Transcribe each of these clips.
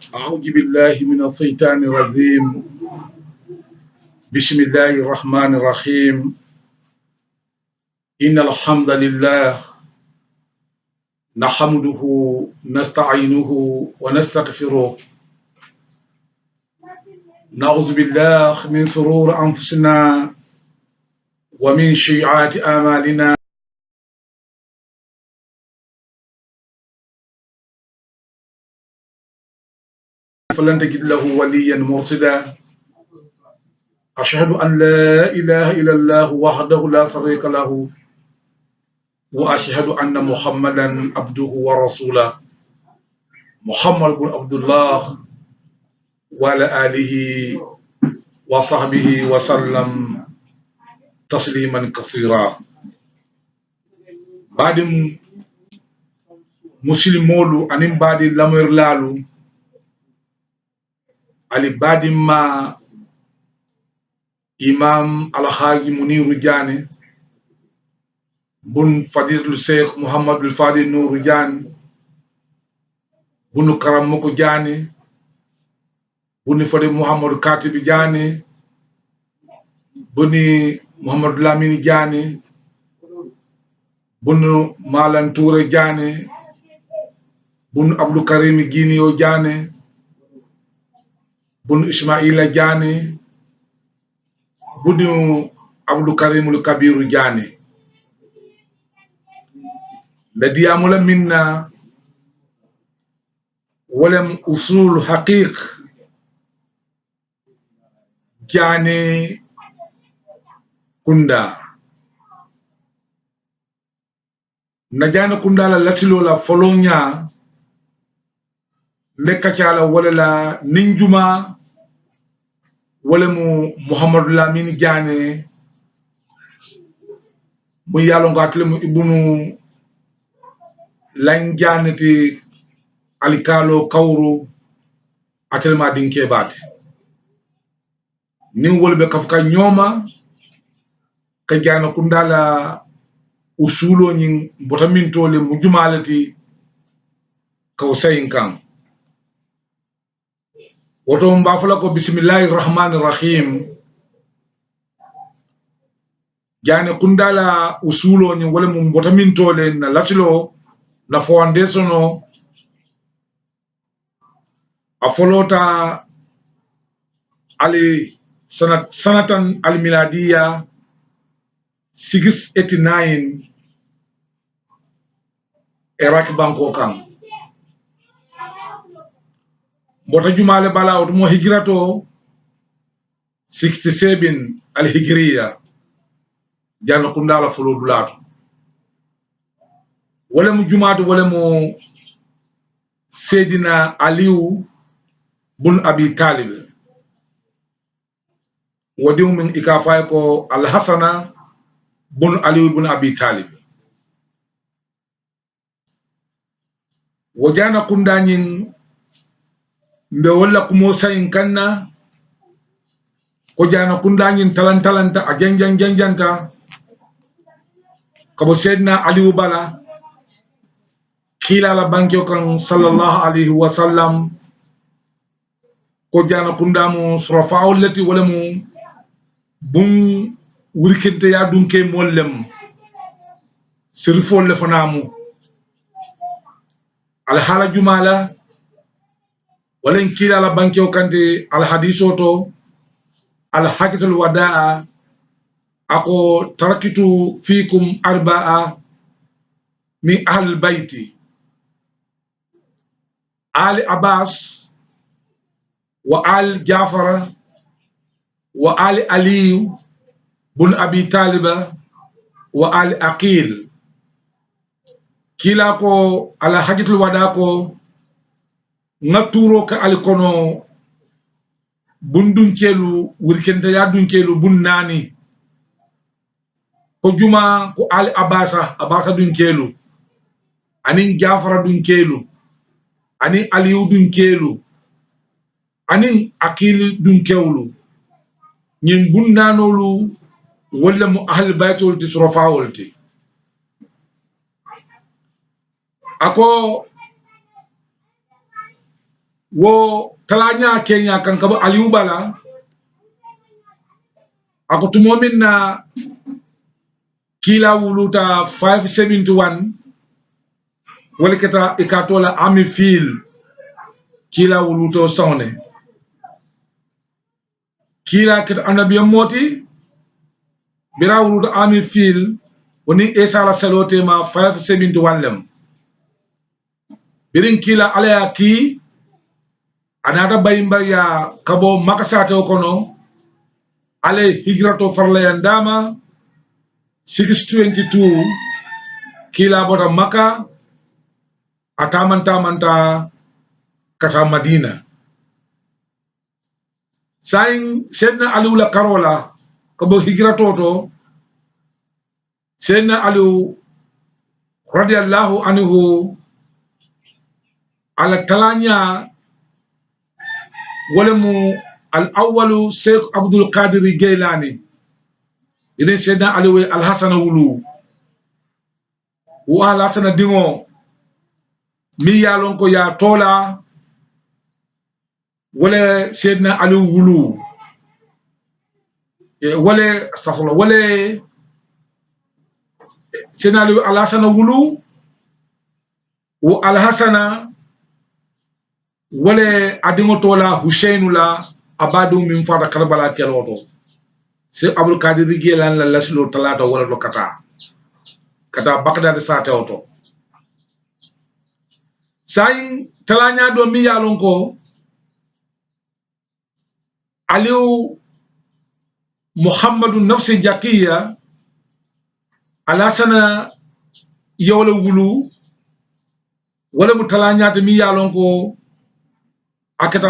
أعوذ بالله من الشيطان الرجيم بسم الله الرحمن الرحيم إن الحمد لله نحمده نستعينه ونستغفره نعوذ بالله من شرور أنفسنا ومن سيئات أعمالنا فلن تجد له وليا مرشدا أشهد أن لا إله إلا الله وحده لا شريك له وأشهد أن محمدا عبده ورسوله محمد بن عبد الله وعلى آله وصحبه وسلم تسليما كثيرا بعد مسلمولو أنم بعد لامر لالو علي بعد ما إمام الحاج منير جاني بن فضيلة الشيخ محمد الفاضل نور جاني بن كرم مكو جاني بن فضيل محمد كاتب جاني بن محمد لامين جاني بن مالان تور جاني بن عبد الكريم جينيو جاني بن إسماعيل جاني بن عبد الكريم الكبير جاني بدي أمول منا ولم أصول حقيق جاني كندا نجانا كندا لا لسلو لا فلونيا مكاچالا ولا لا نينجوما ولا محمد لامين جاني مو يالو غاتلم ابنو لانجانتي alikalo kawru atelma dinke bat nin wolbe kafka nyoma ka jana kundala usulo nyin botamintole mujumalati kawsayin kan woto mbafala ko bismillahir rahmanir rahim jana kundala usulo nyin wala mum botamintole na lasilo na foundationo afolota ali sanatan al miladiya 689 Iraq banko kan bota jumale bala o mo hijrato 67 al hijriya janna kundala folo dulato wala mu jumaatu wala mu Seydina Aliou bun Abi Talib wadiw min ikafay ko al Hasana bun Aliou bun Abi Talib wajana kundanyin mbe wala kumo sayin kanna ko jana kundanyin talanta a janjanta kabo Seydina Aliou bala kila la bankyo kan sallallahu alaihi wasallam ko jana kundamu surafaul lati wala mu bun wurkinte ya dunke mollem sirfol le fanamu al hala jumala wala kila la bankyo kante al hadiso to al hakitul wadaa ako tarakitu fikum arba'a min ahl baiti Ali Abbas wa al Jafara wa ali Ali bun Abi Taliba wa al Aqil kila ko ala hajitul wada ko ngaturo ka alkono bundunkelu wurkente ya dunkelu bunnani ko juma ko ali Abasa dunkelu anin Jafara dunkelu anin Aliyu dunkelu anin Aqil dunkewlu ñin bunnanolu wala mu ahl baytul ti surafawolti ako wo talanya kenya kan kaba aliubala akutumo minna kila wuluta 571 wala keta ikatola ami fil kila wuluto sone kila keta annabi moti bira wuluto ami fil woni isa la salote ma 571 lem birin kila alaya ki anata bayimba ya kabo makasate kono ale hijrato farlayandama 622 kila bota maka atamanta kata Madina sayin sedna aliula karola kabo hijrato to sedna aliu radiyallahu anhu ala talanya ولمو الأول شيخ عبد القادر الجيلاني إذن سيدنا علي الحسن ولو والحسن دينو ميا لونكو يا تولا ولا سيدنا علي ولو ولا استغفر الله ولا سيدنا علي الحسن ولو والحسن wale adingo tola Hussein la abadu min fada Karbala keloto se Abdul Qadir Gelan la laslo talata wala lo kata Baghdad sa tawto sayin talanya do mi yalon ko Aliou Muhammadu nafsi jakiya ala sana yawla wulu wala mu talanya de mi yalon ko akata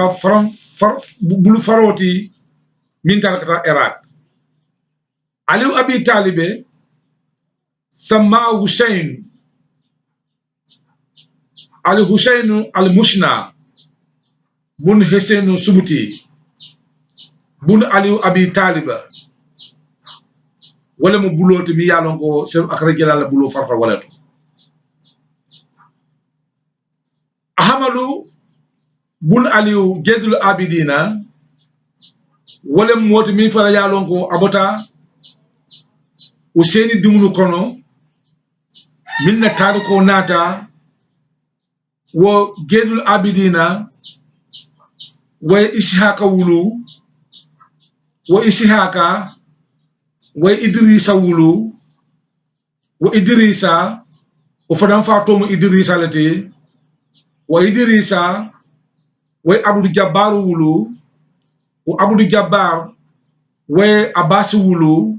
bulu faroti min kata Iraq Aliou Abi Talibe sama Hussein al-Mushna bun Hussein Subuti bun Aliou Abi Taliba wala mu buloti mi yalon ko se akhrajala la bulo farta wala to Ahmadu bun Aliou Jedul Abidina wala moti min fara yalon ko abota Useni dunglu kono minna tariko nata wo Jedul Abidina wa Ishaka wulu wa Ishaka wa Idrisa wulu wa Idrisa o fadan fatomo Idrisa lati wa Idrisa way Abdou Jabbar wulu wa Abdou Jabbar way Abbas wulu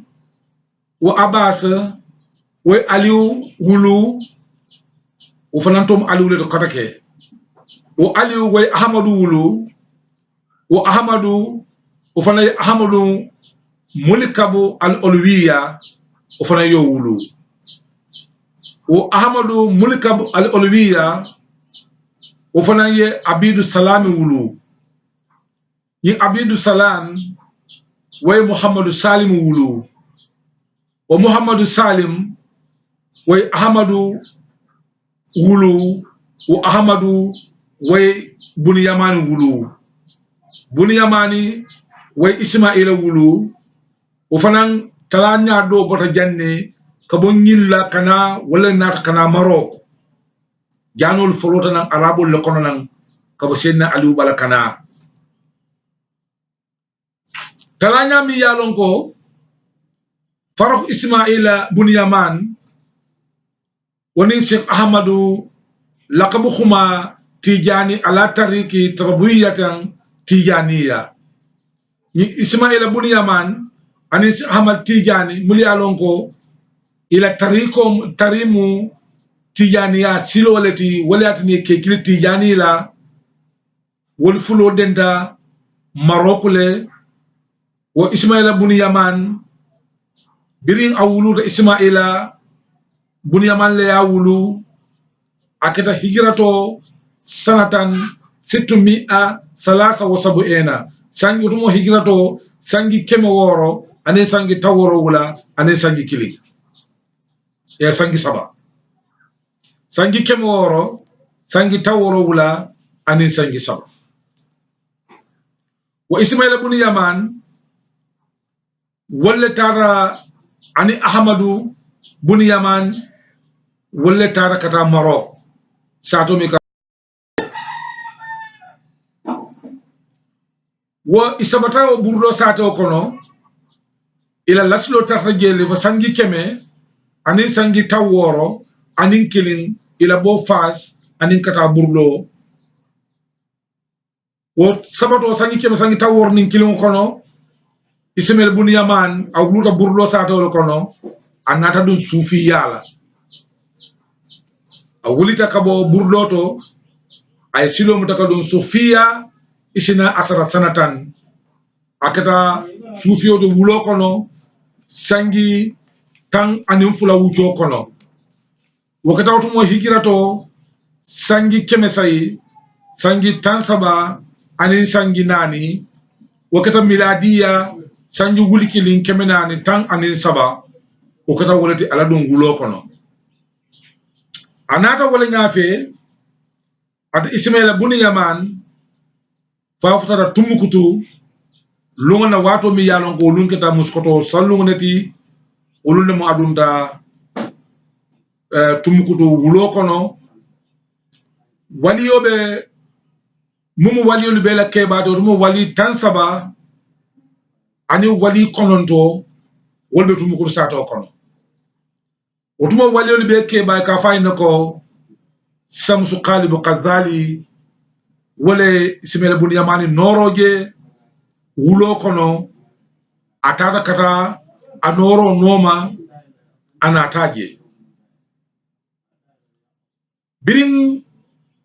wa Abbas way Aliou wulu o fanantom Aliou le to katake wa Aliou way Ahmadou wulu wa Ahmadou o fanay Ahmadou mulikabu al-ulwiya o fanay yo wulu wa Ahmadou mulikabu al-ulwiya o fana ye Abidu Salam wulu yi Abidu Salam way Muhammadu Salim wulu wa Muhammadu Salim way Ahmadu wulu wa Ahmadu way Bunyamani wulu Bunyamani way Ismaila wulu o fana talanya do bota janne kabo nyilla kana wala nat kana Marok janul folota nan arabul le kono nan kabo sedna Aliou balakana talanya mi yalon ko Farok Ismaila Bunyaman woni Sheikh Ahmadu lakabu khuma Tijani ala tariki tarbiyatan tijaniya ni Ismaila Bunyaman ani Ahmad Tijani muli yalon ko ila tarikom tarimu Tijaniya silo walati waliatni ke kili Tijani la wal fulo denta Marokule wa Ismaila Bunyaman birin awulu da Ismaila Bunyaman le awulu aketa hijrato sanatan 673 sangi utumo hijrato sangi kemo woro ane sangi taworo wula ane sangi kili ya sangi saba sangi kemo woro sangi taworo wula ane sangi saba wa Ismaila bun Yaman walla tara ani Ahmadu bun Yaman walla tara kata Maroc sato mi ka wo isabata o burdo sato kono ila laslo tarta jeli fa sangi keme anin sangi taworo anin kilin ila bo fas anin kata burdo wo sabato sangi keme sangi tawor nin kilin kono Ismail bun Yaman aw luta burdo sato kono anata dun sufi yala a wulita kabo burdo to ay silo mutaka dun sufia isina asara sanatan akata sufio do wulo kono sangi tan anin fula wujo kono wakata watu mo hijirato sangi keme sai sangi tan saba anin sangi nani wakata miladiya sangi wulikilin keme nani tan anin saba wakata wolati aladun wulo kono anata wala nyafe at Ismaila bun Yaman fafutata tumukutu lunga na wato mi yalon ko lunketa muskoto sallunga neti ulunde mo adunta tumukutu wulo kono waliyobe mumu waliyolu bela kebato mumu wali tan saba ani wali kononto wolbe tumukutu sato kono otumo waliyolu be keba ka fayno ko Samsu Qalibu Qadhali wala Ismaila bun Yamani noroje wulo kono atata kata anoro noma anataje birin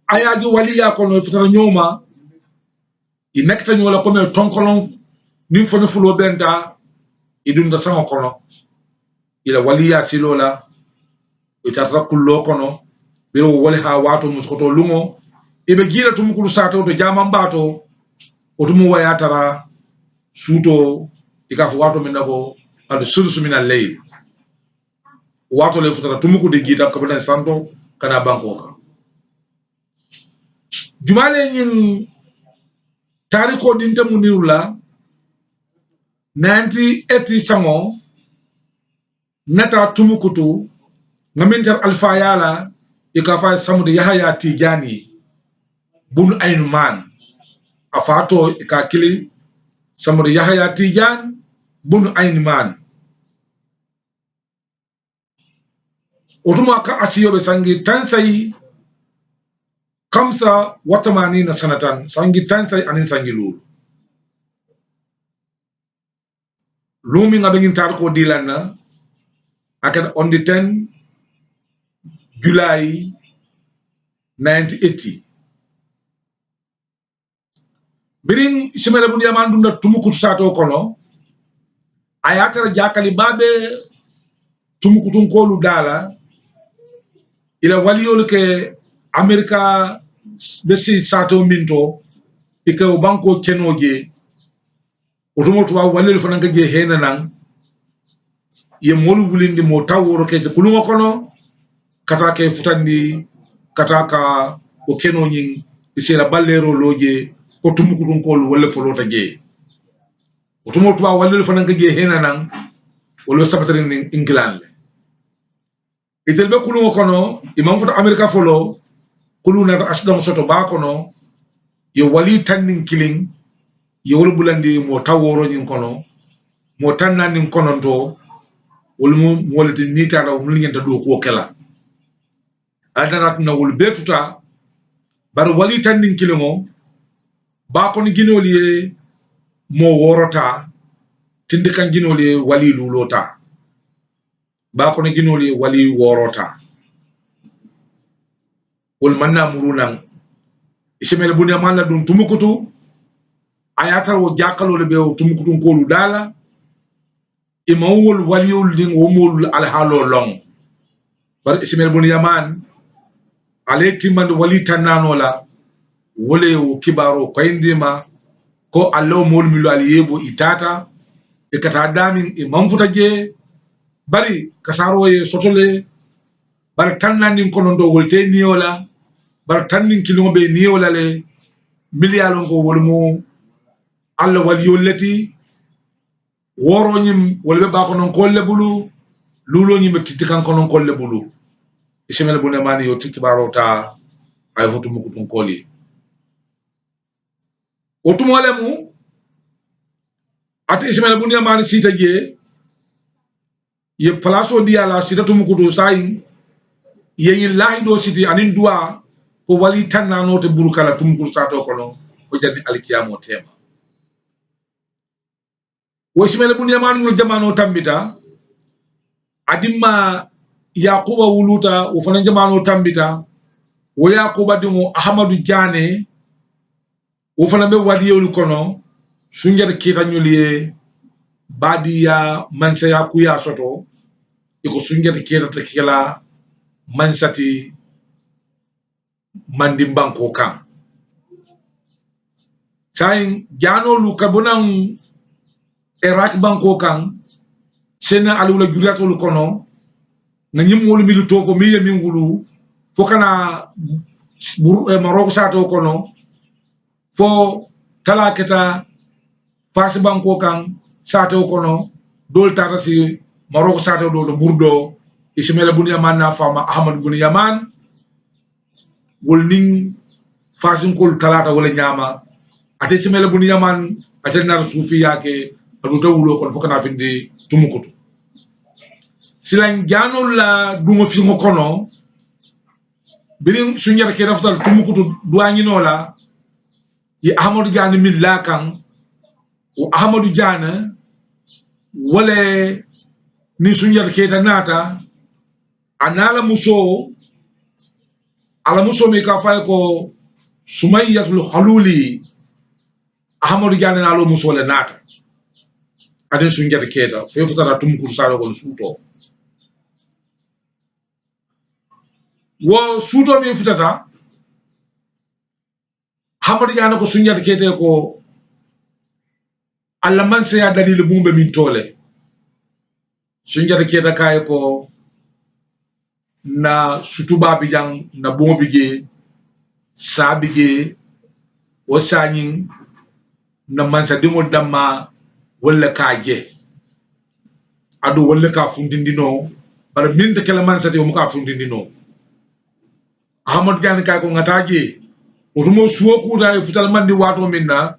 ayaji waliya kono futara nyoma inekta nyola ko me tonkolon nin fone fulo benta idunda sama kono ila waliya silola itatra kullo kono biro wali ha wato muskoto lungo ibe gira tumukulu sato to jaman bato otumu wayatara suto ikafu wato minako adu sudusu mina layl wato le futara tumuku de gita kabana santo kana bankoka jumale nyin tariko dinte muniula 90 sango nata tumukutu ngamintar alfayala ikafa samude Yahya Tijani bun Aynuman afato ikakili samude Yahya Tijan bun Aynuman otuma ka asiyobe sangi tansai kamsa watamani na sanatan sangi tansai anin sangi lumi ngabengin tarko dilana akan on the 10 July 1980 birin Ismaila bun Yaman dunda tumukutu sato kono ayatara jakali babe tumukutun kolu dala ila waliyolu ke Amerika besi sato minto ike o banko kenoje otomoto wa waliyolu fananga je hena nan ye molu bulindi mo taworo ke kulungo kono kata ke futandi kata ka o keno nyin isela ballero loje ko tumukutun kolu wala folota je otomoto wa waliyolu fananga je hena nan wala sabatari ni England itel be kulungo kono imam futa America folo kuluna asdam soto ba kono ye wali tanning killing ye wol bulandi mo taworo nyin kono mo tannanin kono to wolmu wolati nitara mo linyanta do ko kala adanat na wol betuta bar wali tanning kilingo ba kono ginoli mo worota tindi kan ginoli wali lulota ba kono ginoli wali worota wol manna murunan Ismaila bun Yaman la dun tumukutu ayata wo jakalo le be tumukutu ko lu dala imawul waliyul ding wo mul al halo long bar Ismaila bun Yaman aleti man wali tanano la wole wo kibaro koyndima ko allo mol milu al yebo itata e kata damin e manfuta je bari kasaro ye sotole bar tannanin kono ndo wolte niola bar tannin kilongo be niola le miliyalon ko wolmo alla waliyolati woro nyim wolbe ba ko non kolle bulu lulo nyim titi kan ko non kolle bulu isimel bu ne mani yo tikki baro ta ay fotu mu kutun koli otumole mu ati isimel bu ne mani sita je ye place di ala sita tumu kutu sai ye lahi do siti anin dua ko wali tanna no te buru kala tumu kutu sato ko non ko jandi alkiyamo tema wo isimel bu ne mani ngol jamano tambita adimma yaquba wuluta wo fana jamano tambita wo yaquba dingo ahmadu jane wo fana be wadiyewul kono sunjata kita nyuliye badiya mansa yakuya soto iko sunjata kita tekela mansati mandi banko kan sayin jano lu kabunan iraq banko kan sena alula juriatol kono na nyimwolu mi to fo mi yemi ngulu fo kana maroko sato kono fo kala keta fasi banko kan sato kono dol tata si maroko sato do burdo ismaila bun yaman na fama ahmad bun yaman wol ning fasin kol talata wala nyama ate ismaila bun yaman ate nar sufi yake adu tawulo kon fo kana findi tumukutu silan janol la dungo fi ngo kono birin sunyata ke raftal tumukutu duanyi nola yi ahmadu jani min lakan o ahmadu jana wala ni sunyata ke tanata anala muso ala muso mi ka fay ko sumayyatul haluli ahmadu jana nalo muso le nata adin sunyata keta fe futata tumukutu salo ko suto wo suto mi futata hamadu yana ko sunyata kete ko alla man se ya dalil bumbe min tole sunyata kete kay ko na sutuba bi jang na bongo bige sabige o sanyin na mansa dimo damma wala kaje adu wala ka fundindino bar min de kala mansa de mo ka fundindino ahmad gani kay ko ngataje otumo suwo kuta futal mandi wato minna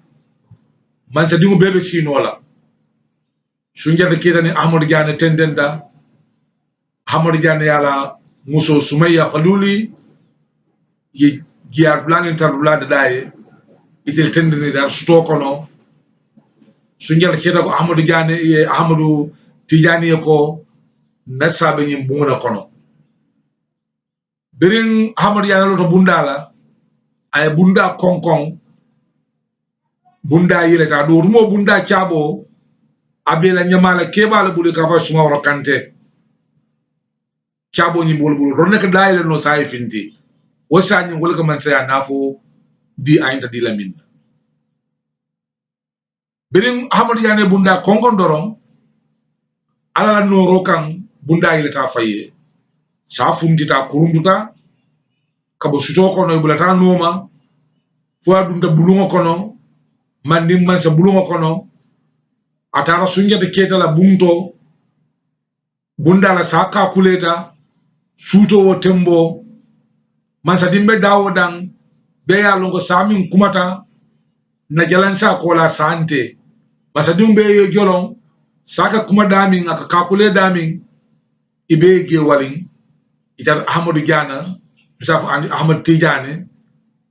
man sa dingo bebe sinola sunjata kitani ahmad gani tendenda ahmad gani yala muso sumayya khaluli ye giar blanin tar blade daye itel tendeni dar sto kono sunjata kita ko ahmad gani e ahmadu tijani ko nasabe nyim bungona kono berin ahmad yana loto bundala ay bunda konkon bunda yileta do rumo bunda chabo abela nyamala kebala buli ka fa suma woro kante chabo nyi bol bol ronne ka dayele no say finti wosa nyi wol ka man saya nafo di aynta di lamin birim ahmad yane bunda konkon dorom ala no rokan bunda yileta faye sa fundita kurunduta kabo suto ko no bulata noma fo adunda bulungo kono mandim man sa bulungo kono atara sunjata ketala bunto bunda la saka kuleta suto wo tembo man sa dimbe dawo dan be ya longo samin kumata na jalansa ko la sante masa dimbe yo jolon saka kuma damin aka kakule damin ibe ge walin itar ahmadu jana bisaf ahmad tijane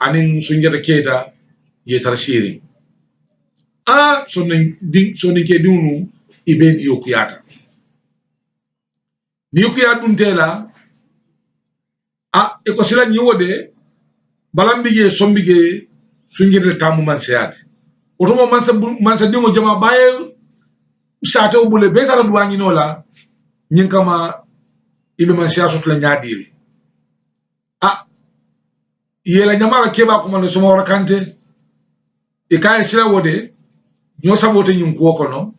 anin sunjata keta yetar shiri sonin ke dunu ibe ni yokuyata ni yokuyata dun tela e ko sila nyiwode balambige sombige sunjata tamu man seyade otomo man sa dingo jama baye sato bule betala duwangi nola nyinkama ibe man siyasot la nyadiri yela nyamala keba ko man so mawra kante e kay sila wode nyo sabote nyum ko kono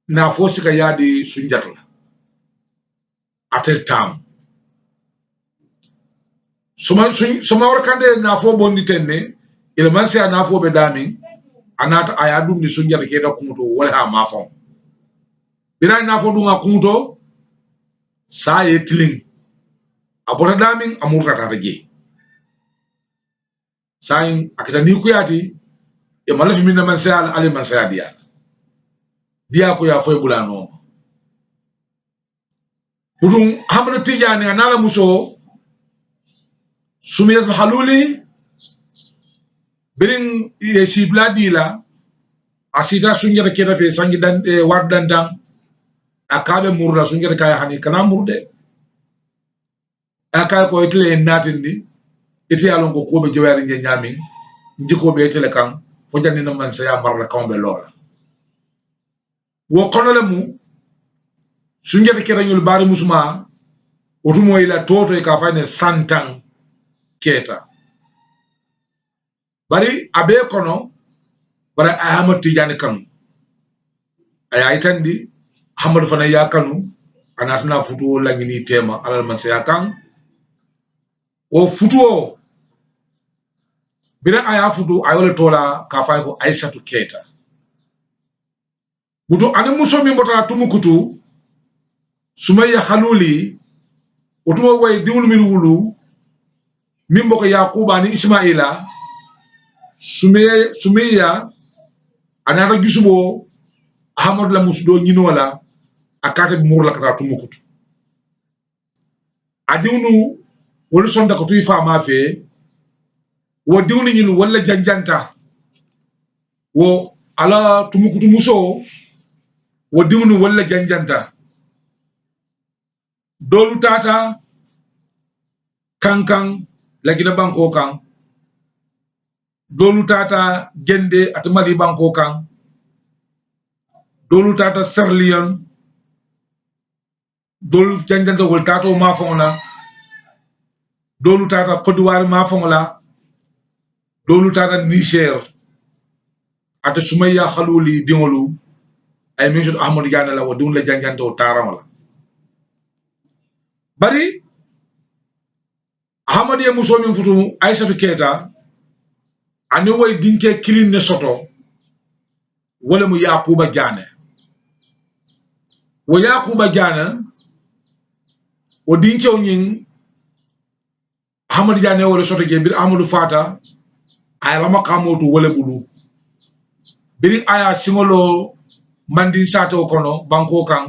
na fosi ka yadi sunjata atel tam soma wara kande na fo bondi tenne ile man se na fo be dami anata aya dum ni sunjata keta kumuto wala ha mafon bira na fo dunga kumuto sa yetling abota damin amurta tata je sayin akita ni kuyati e malafi minna man sayal ali man sayadiya dia ko ya foy bula no budum hamna tijani anala muso sumiyat haluli birin e sibla dila asita sunjata keta fe sangi dan wardan dan akabe murda sunjata kay hani kana murde akay ko itle natindi ite alon ko be jawari nge nyami njiko be tele kan fo janni na man saya marla kambe lola wo konole mu sunjata keta nyul bari musuma otumo ila toto e ka fane santan keta bari abe kono bara ahmad tijani kanu aya itandi hamad fana ya kanu anatna futu langini tema alal man saya kan o futu bira aya futu ayole tola ka fay ko aisatu keta buto ane muso mi mbota tumukutu sumaya haluli otuma way diwul min wulu min boko yaquba ni ismaila sumeya anata gisubo ahmad la musdo nyinola akata murla kata tumukutu adiwnu wolu sonda ko tuy fama fe wo diwni ñin wala janjanta wo ala tumukutu muso wo diwni wala janjanta dolu tata kankan lagina banko kan dolu tata gende atmali banko kan dolu tata serlion dolu janjanta wol tato ma fongla dolu tata kodwar ma fongla dolu tata Niger ata sumaya haluli dingolu ay minjut ahmad yana la wadun la janjante o taram la bari ahmad ye muso min futu aisatu keta ani way dinke kilin ne soto wala mu yaquba jane wo yaquba jane o dinke o nyin ahmad jane wala soto je bir amadou fata ay lama kamotu wala bulu biri aya singolo mandi sato kono banko kan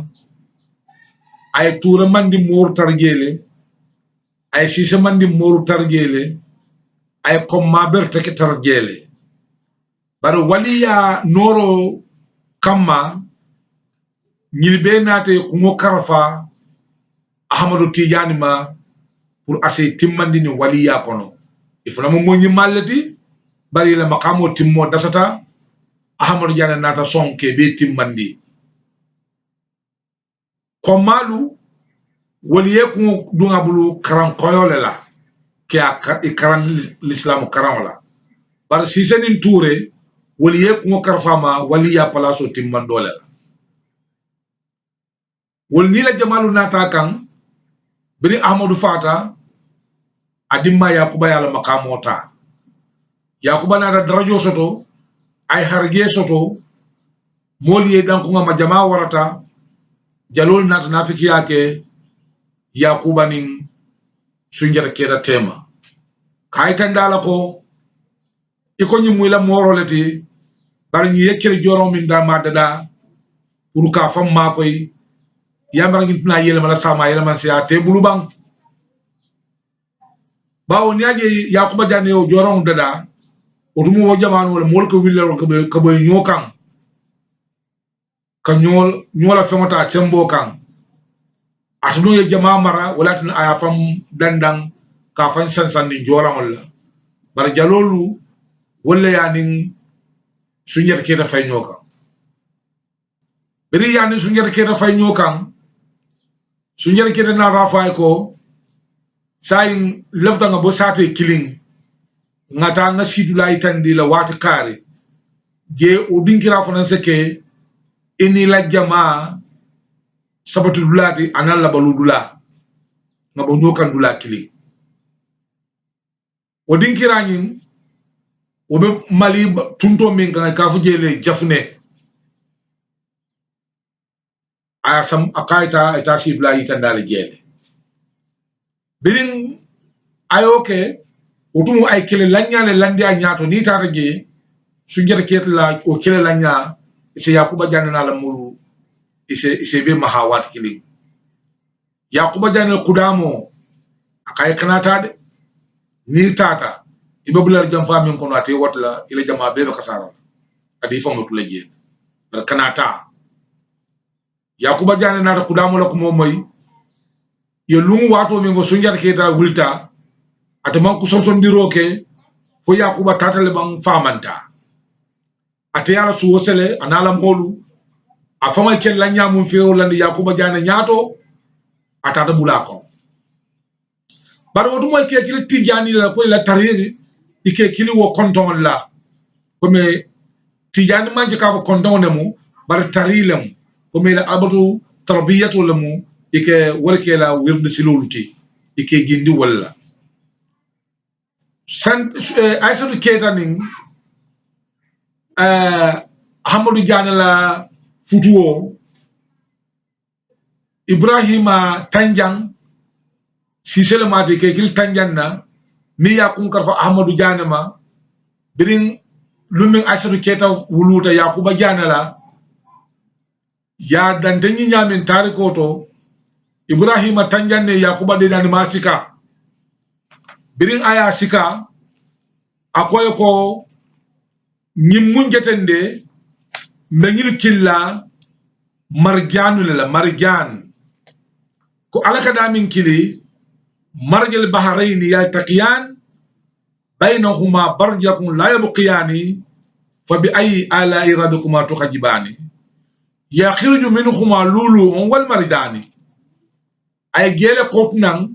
ay toura mandi mor targele ay sisa mandi mor targele ay kom maberte ke targele bar waliya noro kamma nyilbe nate kumo karfa ahmadu tijani ma pour assez timmandi ni waliya kono ifna mo moñi mallati bari la makamo timmo dasata ahmadu jana nata sonke be timmandi ko malu waliye ko dunga bulu karan koyole la ke karan l'islam karan la bar si senin touré waliye ko karfama waliya palaso timmandole la wol ni la jamalu nata kan bini ahmadu fata adimma yakuba yala makamota yakuba nata darajo soto ay harge soto moliye danko ngama jama warata jalol nata nafiki yake yakuba nin sunjata keda tema kaytan dala ko iko nyi muyla moroleti bar nyi yekkere jorom min da madada pour ka fam makoy yamara ngitna yele mala sama yele man siya te bulu bang bawo niaje yakuba jane yo jorom dada otumo wo jamanu wala mol ko willa ko boy nyokan ka nyola femota sembo kan atunu ye jama mara wala tin aya fam dandang ka fan sansan ni joram wala bar jalolu wala ya nin sunyata keta fay nyokan beri ya nin sunyata keta fay nyokan sunyata keta na rafay ko sayin lefta nga bo sate killing ngata nga sidula itandi la wati kare je o dinkira fonanse ke ini la jama sabatu dulati anal la balu dula nga bo nyokan dula kili o dinkira nyin wobe mali tunto min kan ka fu jele jafne aya sam akaita ita sibla itandale jele birin ayoke utumu ay kele lanyale landi a nyato ni tata je sunjata ketla o kele lanya ise yakuba janna la mulu ise be mahawat kili yakuba janna kudamo akay kanata de ni tata ibabulal jam famin kono ate wotla ila jama be kasara adi famu tulaje bar kanata yakuba janna nata kudamo la ko moy ye lungu wato min fo sunjata keta wulta ataman ku sorsondiro ke fo yakuba tatale bang famanta ate yala su wosele anala molu afama ken la nyamu fero landi yakuba jana nyato atata bulako bar wotu moy ke kili tijani la ko la tariri ike kili wo konton la comme tijani manje ka ko konton ne mu bar tarilem comme la abatu tarbiyatu lamu ike wolke la wirde siluluti ike gindi walla san aisatu keta ning Hamadou Diané la futuo Ibrahima Tanjang si selema de ke kil Tanjanna mi yakun karfa Ahmadou Diané ma birin lumin aisatu keta wuluta Yakuba Diané la ya dante ñi ñamin tarikoto Ibrahima Tanjanne Yakuba de dani masika birin aya sika akoy ko ñim munjetende mbengil killa marjanu la marjan ko alaka damin kili marjal bahrain yaltaqiyan baynahuma barjakun la yabqiyani fa bi ay ala iradukuma tukhajibani yakhruju minhuma lulu wal marjani ay gele kopnan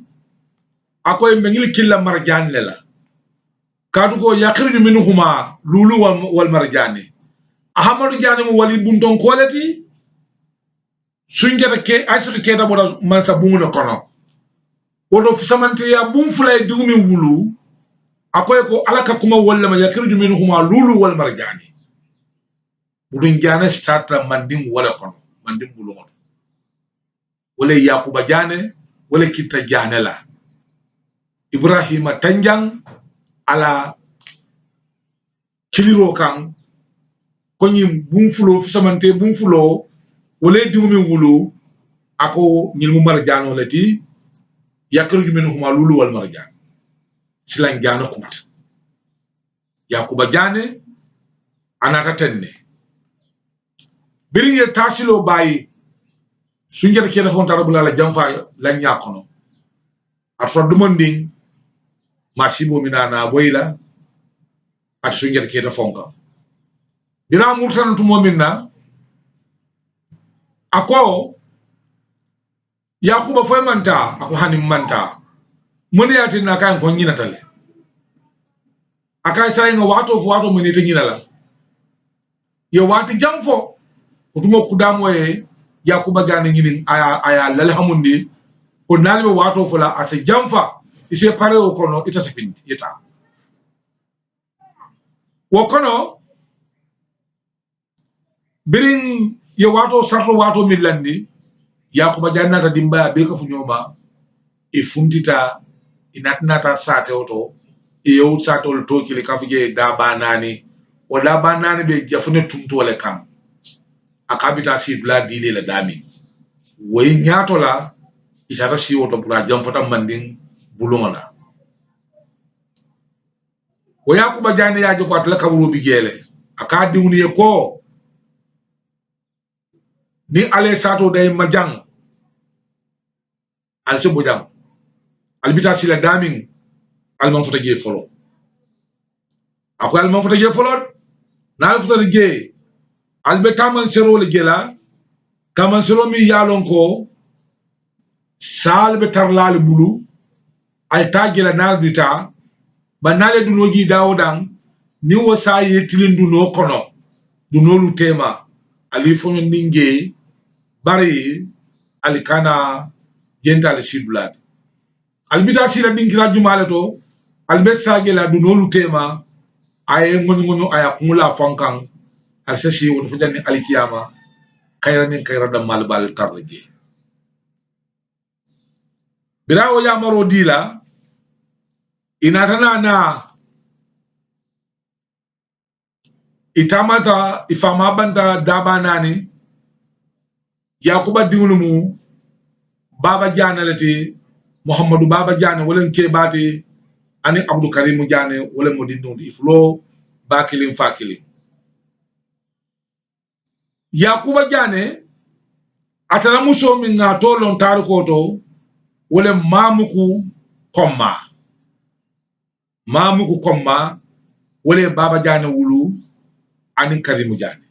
akoy mbengil killa marjan la kadu ko yakhruju minhuma lulu wal marjani Ahmadou Diané mo wali bunton koleti sunjata ke aisatu keta boda mansa bunguno kono wodo samante ya bum fulay dugumi wulu akoy ko alaka kuma walla ma yakhruju minhuma lulu wal marjani budun Diané statra mandim wala kono mandim bulu ngoto wala Yakuba Diané wala Kitta Diané la Ibrahima Tanjang ala kiliro kan konyi bumfulo fisamante bumfulo wala digumi wulu ako ñilmu marjano lati yakru minhuma lulu wal marjan silan jano kumata Yakuba Diané anata tenne biriye tasilo bayi sunjata kena fontara bulala jamfa la ñakono at foddu monding masibo minana boyla at sunjata kena fonka bira murtan tumo minna ako Yakuba foy manta ako hanim manta moni yatina kan ko nyinatale akay say nga wato fo wato moni te nyinala yo wati jamfo tumo kudamo e Yakuba Diané nyinin aya lal hamundi ko nalbe wato fo la ase jamfa ise pare o kono ita sepindi yeta wo kono birin ye wato sarto wato millandi Yakuba Diané ta dimba be ka fu ñoma e fundita inatnata sate oto e yow satol tokili ka fuje da banani o da banani be jafune tumto wala kam akabita si bla dile la dami way ñaato la isata si oto bula jam fota manding bulongona o Yakuba Diané yajo ko atla kaburo bi gele aka diwni ko ni ale sato day majang al se bojang albita sila daming alman fota je folo ako alman fota je folo na fota je albe taman sero le gela taman sero mi yalon ko salbe tarlal bulu al tagela narbita banale dunoji dawdan ni wo saye tilindu no kono dunolu tema ali fo ninge bari alikana gental siblat albita sila dinkira jumale to albe sagela dunolu tema ay ngonu aya kumula fankan al sashi won fu janni alkiyama khayran khayran mal bal tarje birawo ya maro dila inatana na itamata ifama banta daba nani yakuba dingulumu baba jana lati muhammadu baba jana wala ke bati ani abdou karim jane wala mo dindu iflo bakilin fakili yakuba jane atala muso min nga tolon tariko to wala mamuku komma wala baba jane wulu ani karim jane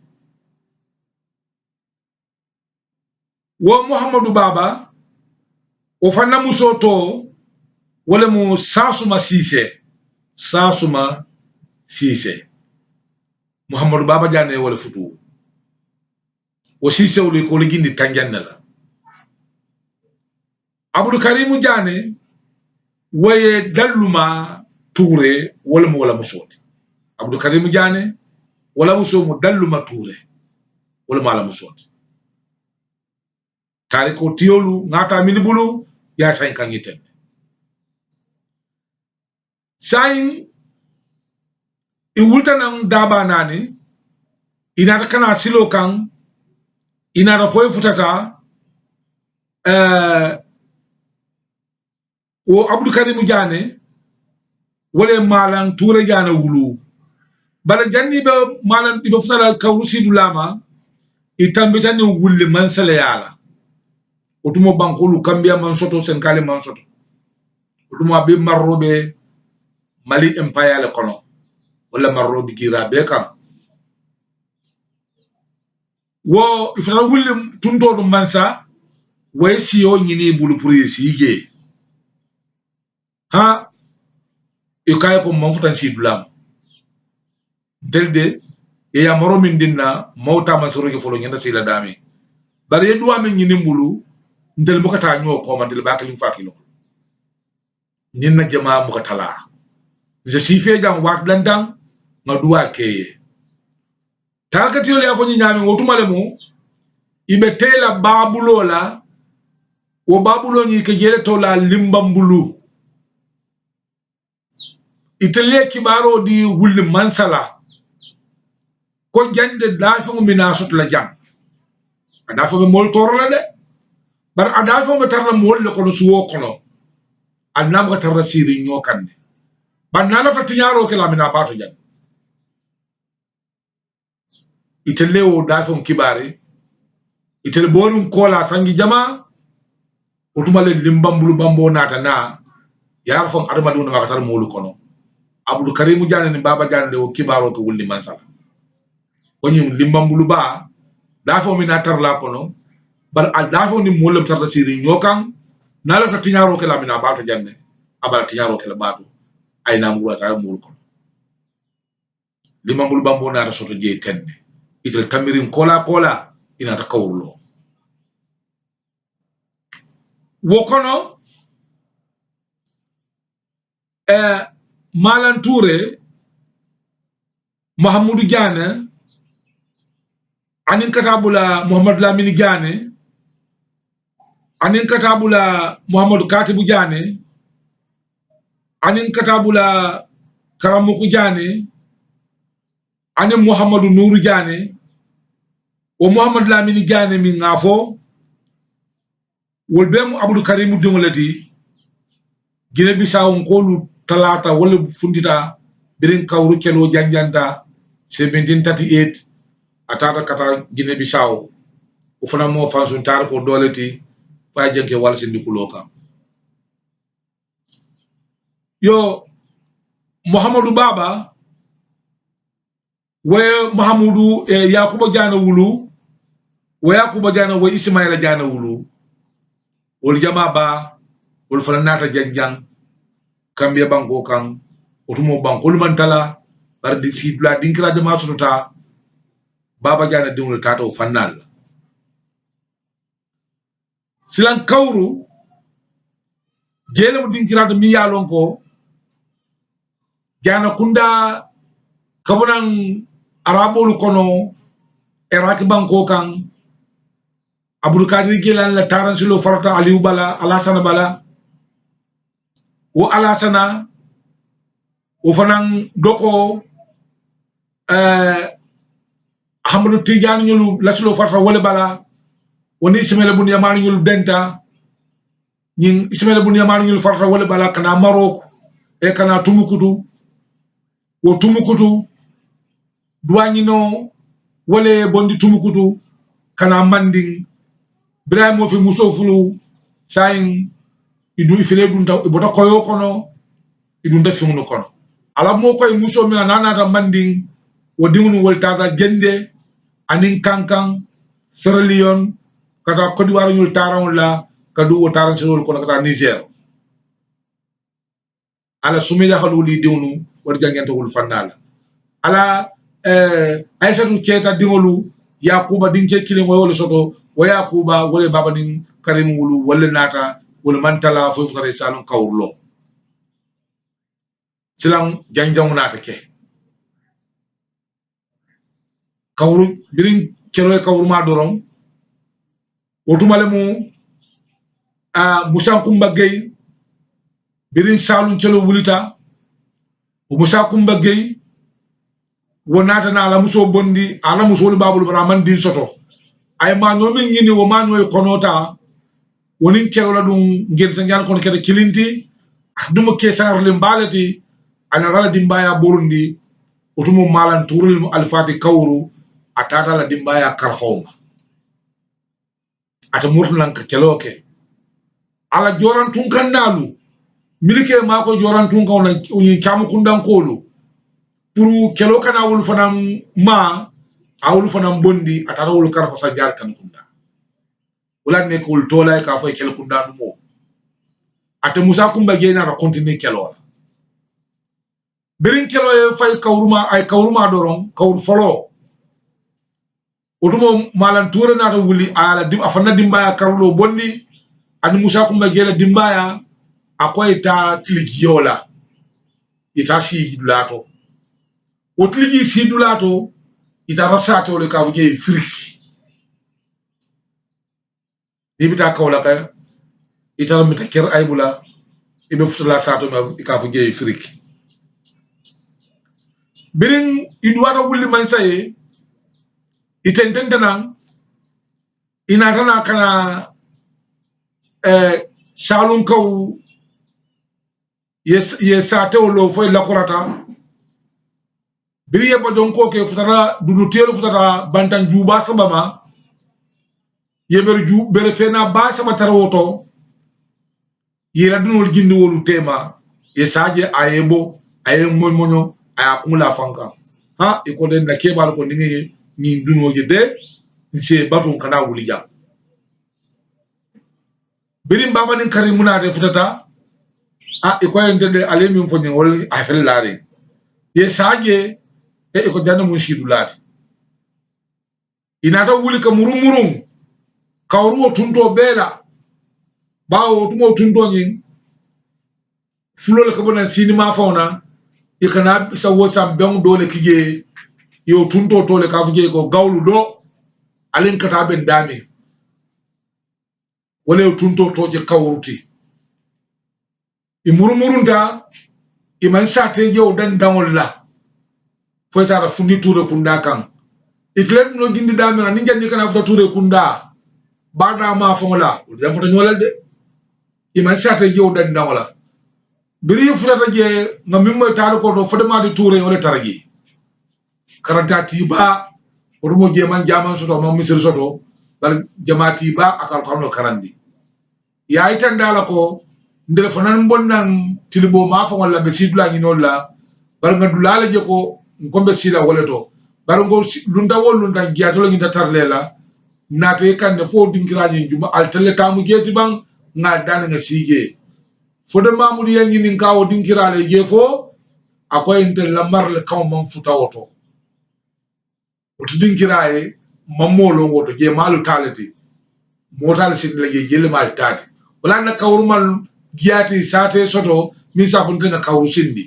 wo muhammadu baba o fanna muso to wala mo sasuma sise muhammadu baba jane wala futu o sise wala ko ligindi tanjanna la abdou karim jane waye dalluma touré wala mo wala musoti abdou karim jane wala muso mo dalluma touré wala mala musoti tari ko tiolu ngata mini bulu ya sain kan yiten sain i wultanam daba nani inata kana silo kan inata foy futata o abdou karim jane wala malan touré jane wulu bala janni be malan ibe futala kawru sidu lama itambitani wulle man sala yala otumo bankolu kambia man soto senkale man soto otumo be marrobe mali empire le kono wala marrobe gira be kan wo ifana wulle tunto dum mansa way siyo nyini bulu puri sije ha ikay ko man futan sidu lam delde e ya maro min dinna mawta man soro ke folo nyanda sila dami bare yedu amen nyini mbulu ndel bukata nyo ko ma del bakalin fakilo ninna jama bukatala je sife jam wat blantam nga duwa keye talkati yole afo nyami wotumale mu ibe tela babulola wo babulo ni ke jele to la limbambulu itele kibaro di wulli mansala ko jande dafu mina sot la jam adafa be mol torla de bar adafa be tarna mol le ko suwo kono annam ga tarra siri nyokande banana fa tinyaro ke la mina bato jam itele o dafu kibari itele bonum kola sangi jama otumale limbambulu bambo nata na yar fon adama dum ma tar molu kono abdou karim jane ni baba jane o kibaro ko wulli mansala onyum limbambulu ba dafo mi natar la kono bar al dafo ni molam tarta siri nyokan nala ta tinyaro ke la mina bato janne abala tinyaro ke la bato ay na muru ta muru kono limbambulu bambo nata soto je tenne itel kamirin kola ina ta kawrulo wokono malan touré mahamoudou diane anin katabula muhammad lamini diane anin katabula muhammad katibou diane anin katabula karamoukou diane anin muhammadu nourou diane o muhammad lamini diane min ngafo wol bemu abdou karim dingolati gine bisaw ngolu talata wala fundita birin kawru kelo janjanta 1738 atata kata gine bisaw o fana mo fansun tar ko doleti fa jenke wal sindikulo kam yo muhammadu baba we mahamudu yakuba jana wulu we yakuba jana we ismaila jana wulu wol jama ba wol fana nata janjang kambia banko kan otumo bankol mantala bar di fibla dinkira jama sotota baba jana dingul tata o fannal silan kawru jele mo dinkira mi yalon ko jana kunda kabonan arabolu kono iraki banko kan abdul kadir gilan la taransilo farata aliou bala alasana bala wo alasana wo fanan doko Ahmadu Tidiane ñulu lasilo farata wole bala woni Ismaila bun Yaman ñulu denta ñin Ismaila bun Yaman ñulu farata wole bala kana Marok e kana Tumukutu wo Tumukutu duwañino wole bondi Tumukutu kana Manding Ibrahim mo fi muso fulu sayin idu ifile dunta ibota koyo kono idunta fimuno kono ala mo koy muso mi nanata Manding wo dingunu woltata Gende anin Kankan Sierra Leone kata Côte d'Ivoire ñul tarawol la kadu wo taran sewol kono kata Niger ala sumi jahaluli diwnu war jangente wol fannala ala Aïssatou Keita dingolu Yakuba dinke kilin wole soto wo Yakuba wole baba nin Karim wulu wole nata wole mantala fofu kare salon kawurlo silang janjang nata ke kawru birin kelo kawru ma dorom wotumale mu Moussa Koumba Gueye birin salun kelo wulita Moussa Koumba Gueye wonata na ala muso bondi ala muso babul braman din soto ay ma ñomi ñini wo ma ñoy konota wonin kelo la dum ngel sa ñal kon kede kilinti dum ke sarle mbalati ana gala dimbaya burundi utumu malan turul mu alfati kawru atata la dimbaya karfawma ata murtulan ka keloke ala joran tun kandalu milike mako joran tun kawna kamu kundan kolu pour kelo kana wul fanam ma awul fanam bondi atata wul karfa sa jar kan kunda wala ne ko wul tolay ka fay kel kunda du mo ata Moussa Koumba Gueye na continue kelo birin kelo e fay kawruma ay kawruma doron kawr folo otumo malan toure na to wuli ala dim afana dimbaya karlo bondi ani Moussa Koumba Gueye la dimbaya akoy ta tligiola ita shi dulato o tligi si dulato ita rasato le kavje frik dibita kawla ka ita mi taker aybula ibe futala sato ma kavje frik birin idwata wuli man saye itententana inatana kana salun kaw ye sate lo foy lakurata biriye ba jonko ke futata dunu telu futata bantan juba sabama yeber ju bere fena ba sama tarawoto yira dunul gindi wolu tema ye saje ayebo ayemo monyo ayakumula fanka ha iko den na kebal ko ningi ni dunoje de ci batun kana wuli jam birim baba nin karimuna de futata iko yende ale min fo nyin wol afel laare ye saje iko janna mushidu laati inata wuli ka murum kawruwo tunto bela bawo tumo tunto nyin fulol ka bonan sinima fauna ikana sawo sam beng dole kije yo tunto tole ka fuje ko gawlu do alen kata ben dami wala tunto toje kawruti i murumurunta i man sate jew dan dangol la foytara fundi toure kunda kan itlen no gindi dami ni jandi kana futa toure kunda bada ma fongola o da foto nyolal de i man sate jew dan dangola biri futata je ngamimmo taalo ko do fodema de toure wala taragi karantati ba orumo je man jaman soto mam misir soto bar jamaati ba akal ko karandi yaay tan dala ko ndel fanan bonnan tilibo ma fa wala be sidula ni nolla bar nga dulala je ko ngombe sila wala to bar ngo lunda wol lunda giato la ngi tarlela nato kande fo dinkiraji juma altele tamu jeti bang nga dan nga sige fode mamudi yangi nin kawo dinkirale je fo akoy intel lamar le kaw man futa woto oto dinkiraye mamolo woto je malu talati motal sin la je jele mal tati wala na kawrumal giati sate soto mi sa fonte na kawru sindi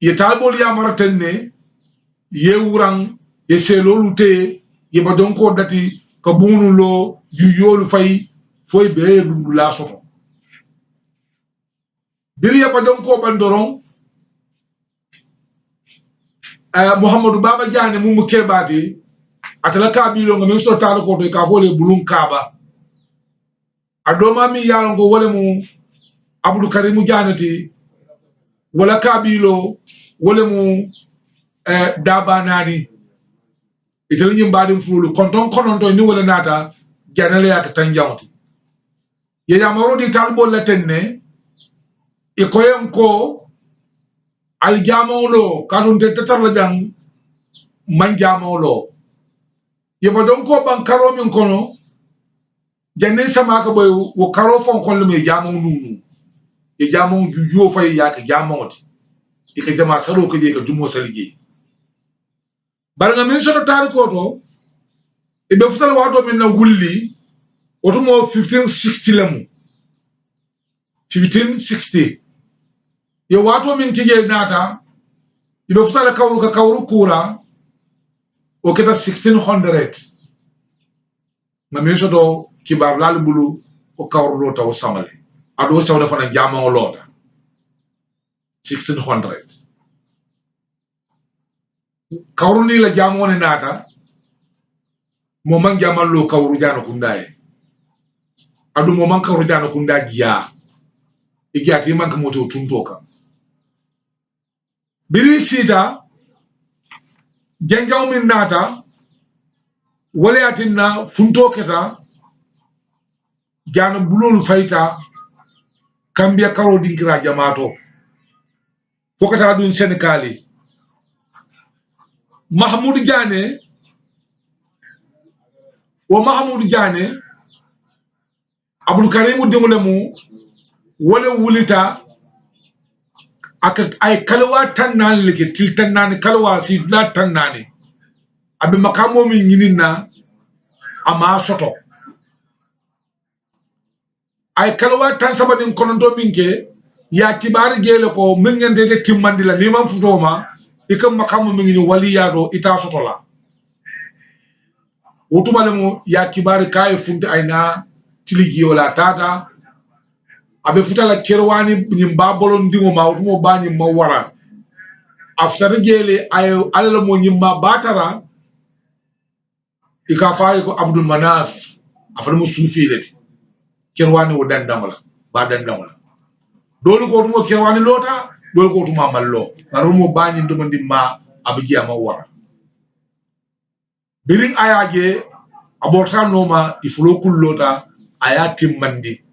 ye talbol ya maratenne ye wurang ye selolu te ye badonko dati ka bunu lo yulu fay foy be dundula soto biri ya badonko bandoron Muhammadu Baba Jane mu kebati atala kabilo ngam so talo ko to ka fole bulun kaba adoma mi yalo ngo wole mu Abdou Karim Janati wala kabilo wole mu daba nani itali nyim badim fulu konton kononto ni wala nata janale yak tanjawti ye yamaro di talbo la tenne e koyen ko al jamolo kadun te tatar la jang man jamolo ye ba don ko ban karo min kono janne sama ka boy wo karo fon kon le jamo nunu e jamo ju yo fay yak jamoti e ke jama saro ko je ka jumo saligi bar nga min soto tar ko to e be futal wato min na wulli oto mo 1560 lamu 1560 ye wato min kije nata e be futal kawru kura o keta 1600 ma min soto kibar lal bulu o kawru lo taw samale ado sawda fana jama o lota 1600 kawru ni la jamo ne nata mo man jamal lo kawru jano kundaye adu mo man kawru jano kunda giya igati man kamoto tuntoka biri sita janjaw min nata wala yatinna funto keta jano bulolu fayta kambia karo dinkira jamato fokata dun Senegali Mahmoud Diané Abdou Karim Dingolemu wala wulita ak ay kalwa tannan leke til tannan kalwa si la tannani abi makamo mi nyinina ama soto ay kalwa tan sabadin kononto minke ya kibari gele ko mingende de timmandila ni man futoma ikam makamo mi ngini wali yado ita soto la wotubalemu ya kibari kay funti ayna tiligi wala tata abe futala kerwani nyimba bolon ndingo ma wotumo bani ma wara after gele ay alla mo nyimba batara ika faari ko Abdul Manaf afana mo sufi leti kerwani wo dandamala ba dandamala dolu ko tumo kerwani lota dolu ko tuma mallo garumo bani ndum ndimma abigi ama wara biring ayaje aborta noma ifulo kullota ayati mandi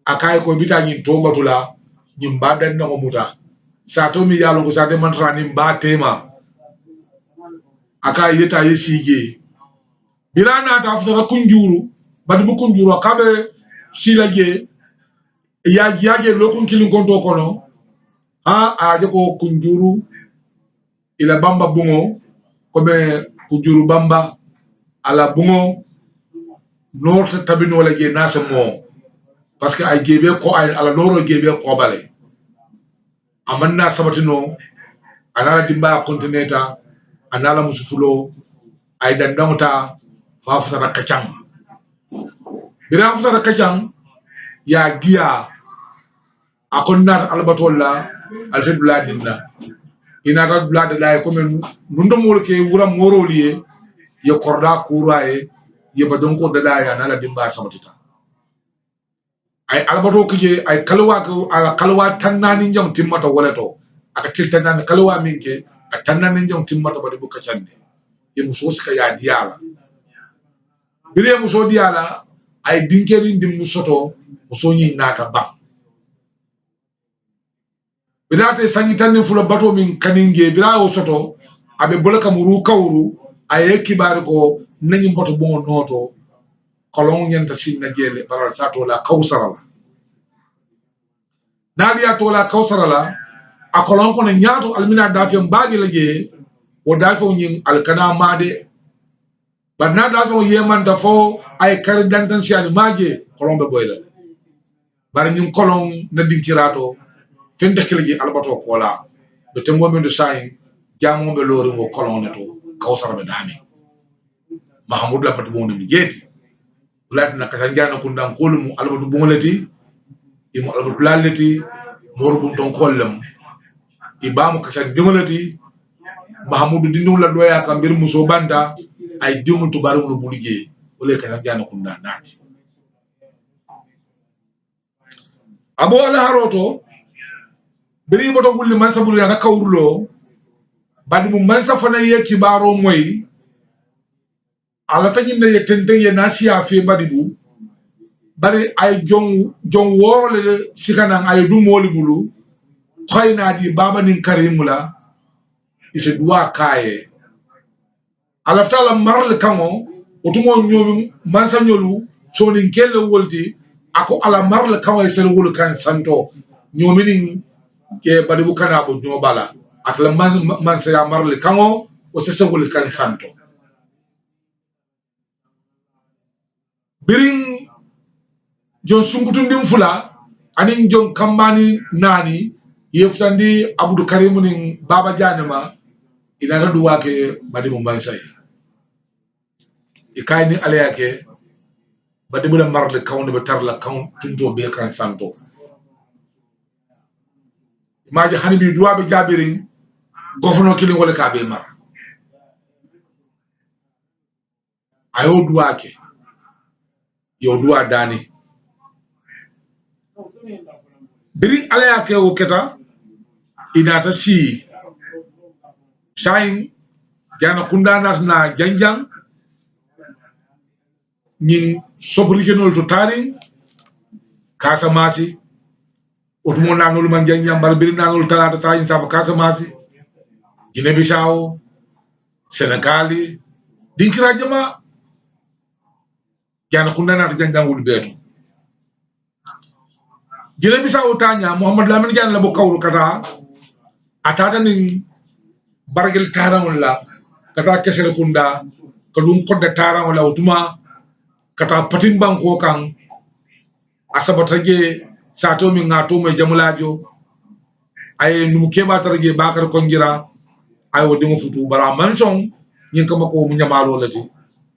akay ko bita nyin tobatula nyim ba dandamo muta sato mi yalo ko sate mantra ni ba tema aka yeta yesige bilana ta afta kunjuru bad bu kunjuru akabe silage yaje lokun kilin konto kono aje ko kunjuru ila bamba bungo ko be kunjuru bamba ala bungo norte tabino la je nasa mo parce que ay gebe ko ay ala loro gebe ko bale amanna sabatino anala dimba kontinenta anala musufulo ay dandamta fa futata kacang bira futata kacang ya giya akonnat albatolla alfedula dinna inata blade lay ko men nundo molke wuram moroliye ye korda kuraye ye badonko dada ya nala dimba sabatita ay albato kije ay kalwa ko ala kalwa tannani njam timmata walato aka tiltanani kalwa minke a tannani njam timmata bade bu kacande ye muso sika ya diala bire muso diala ay dinkeri ndim musoto muso nyi nata ba birate sangitanni fulo bato min kaninge bira o soto abe bolaka muru kawru ay kibar ko nani mboto bongo noto kolon nyanta sinna gele baral sato la kawsara nali ya to la kawsara la akolon ko ne nyaato almina dafem baagi la je o dafo nyin alkana made barna dafo yeman dafo ay kar dantan siani maje kolon be boyla bar nyin kolon na dinkirato fende kelji albato kola be tembo men do sayin jamo be lori ngo kolon to kawsara be dami mahamud la pat bonde mi jeti latna ka sanjana kundan kolum albatu bungolati imo albatu lalati morbun ton kollam ibamu ka san bungolati mahamud dinu la doya ka mbir muso banda ay dingu to baru no bulige ole ka sanjana kundan nati abo ala haroto biri boto gulli man sabulu ya kawrulo badi mu man safana ye kibaro moy ala tagin ne tente ye nasiya fe badi bu bari ay jong worole sikana ay du moli bulu khayna di baba nin karimula ise duwa kaye ala tala marle kamo otumo nyomi man sa nyolu sonin kelle wolti ako ala marle kamo e sel wol kan santo nyomi nin ke badi bu kana bo nyobala atla man sa ya marle kamo o se wol kan santo birin jon sungutundin fula anin jon kambani nani yeftandi abdou karim nin baba janema ina duwa ke badi mo bansay ikayni ala yake badi bu la marle kawne be tarla kaw tunto be kan santo imaji hani bi duwa be jabirin gofno kilin wala ka be mar ayo duwa ke yo duwa dani birin ala yake o keta inata si sayin jana kundana na janjang nin sobrigenol to tari kasamasi otumo nanol man janjang bar birin nanol talata sayin saba kasamasi Guinée Bissau Senegali dinkira jama jana kundana to janjang wul beto Guinée Bissau tanya Muhammad Lamine Diane la bo kawru kata atata nin bargel taran wala kata kesere kunda kadum kodde taran wala utuma kata patin banko kan asabata je sato min ngato me jamulajo ay num keba tarje bakar kongira ay wodi ngo futu bara manson nyin kama ko mu nyamalo lati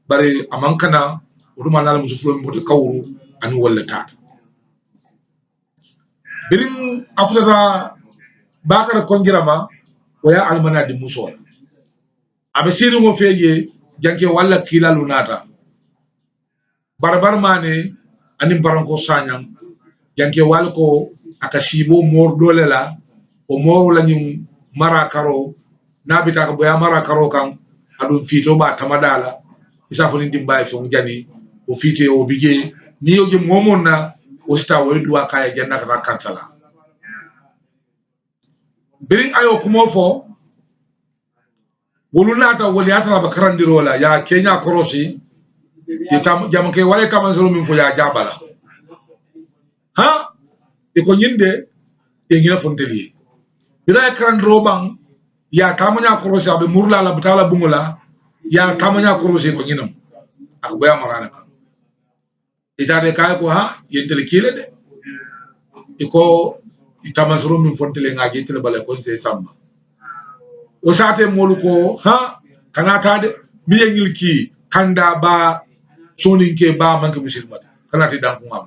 bare amankana utuma nala musu flo mi kawru ani wala tata birin afdata bakar kongira ma waya almana di musol abe siri mo feje janke wala kila lunata barbar mane anim baranko sanyang janke wal ko akasibo mor dole la o mor la nyum mara karo nabita ko boya mara karo kan adum fito ba tamadala isa foni dimbay so jani o fite o bige ni yo jëm momon na o sta o duwa kay janna ka kansala birin ayo kumo fo wolunata woli atala bakarandirola ya Kenya korosi jam ke wale tamanzolo min fo ya jabala ha iko nyinde e ngina fonteli bira karandiro bang ya tamanya korosi abe murla la batala bungula ya tamanya korosi ko nyinam ak boya marana kan itade kay ko ha yentele kile de iko tamanzolo min fonteli ngaji tele bale ko se samba o sate molu ko ha kanata de miyengil ki kanda ba soninke ba manke musilmat kanati dan ko ngam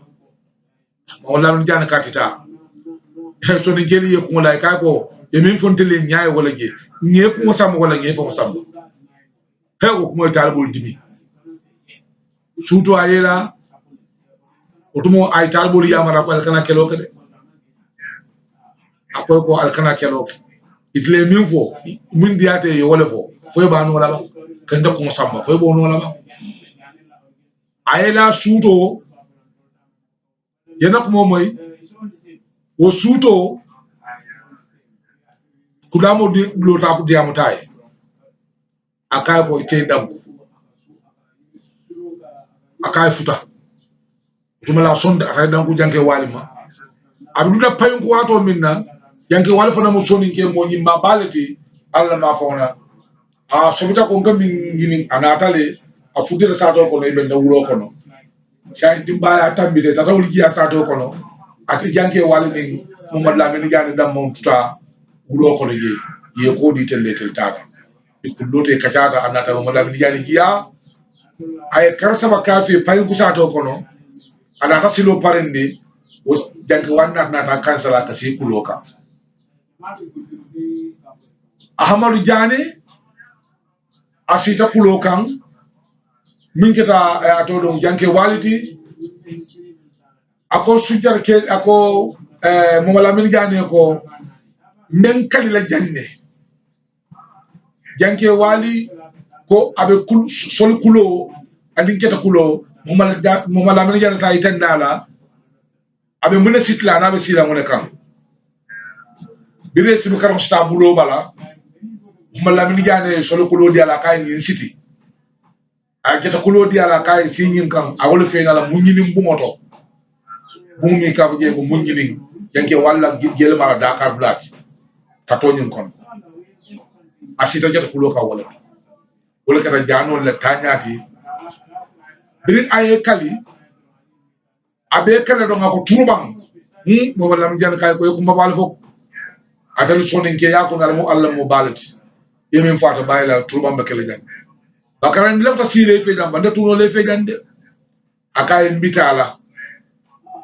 mo lamun jana katita soninke li ko lay kay ko e min fontele nyaay wala je nge ko mo sam wala nge fo sam he ko mo talbul dimi suto ayela otumo ay talbul yamara ko kana kelo kede akoy ko alkana kelo itle min fo min diate yo wala fo ba no la ba kan da ko samba fo bo no la ba ayela suto yana ko moy o suto kudamo di blota ko diamu tay akay ko ite dam akay futa tumala sonde atay dan ko janke walima abduda payun ko wato minna yanke wala fana mo soni ke mo nyimma balati alla ma fauna a sobita ko ngam ngini anatale a fudira sato ko no be ndawro ko no shay dimba ya tambite tatawul ji sato ko no ati janke wala ni Muhammad Lamine Diané dam mon tuta wulo ko ye ko di tel tata ikullote kacata anata Muhammad Lamine Diané jiya ay karsaba kafi pay gusato kono anata silo parende o jank wannat nata kansala kasi kuloka Ahmadou Diané asita kulokan min keta ato don janke waliti ako sujjar ke ako Muhammad Lamine Diané ko men kali la janne janke wali ko abe sol kulo andin keta kulo Muhammad Lamine Diané sa itandala abe mune sitla na be sila mune kan bire sibu karam sta bulo bala Muhammad Lamine Diané sol kulo di ala kay yin siti a keta kulo di ala kay si nyin kan a wala fe ngala munyini bungoto bumi ka je ko munyini janke walla gel mara Dakar blat tatonyin kon asita jata kulo ka wala kata jano le tanyati birin aye kali abe kala do ngako turban mo wala mi jan kay ko ko mabal fok atal sonin ke yako ngal mo Allah mo balati yemin fata bayla turban be kala jan bakaran lafta sile fe jam bande tuno le fe jande akay mbitala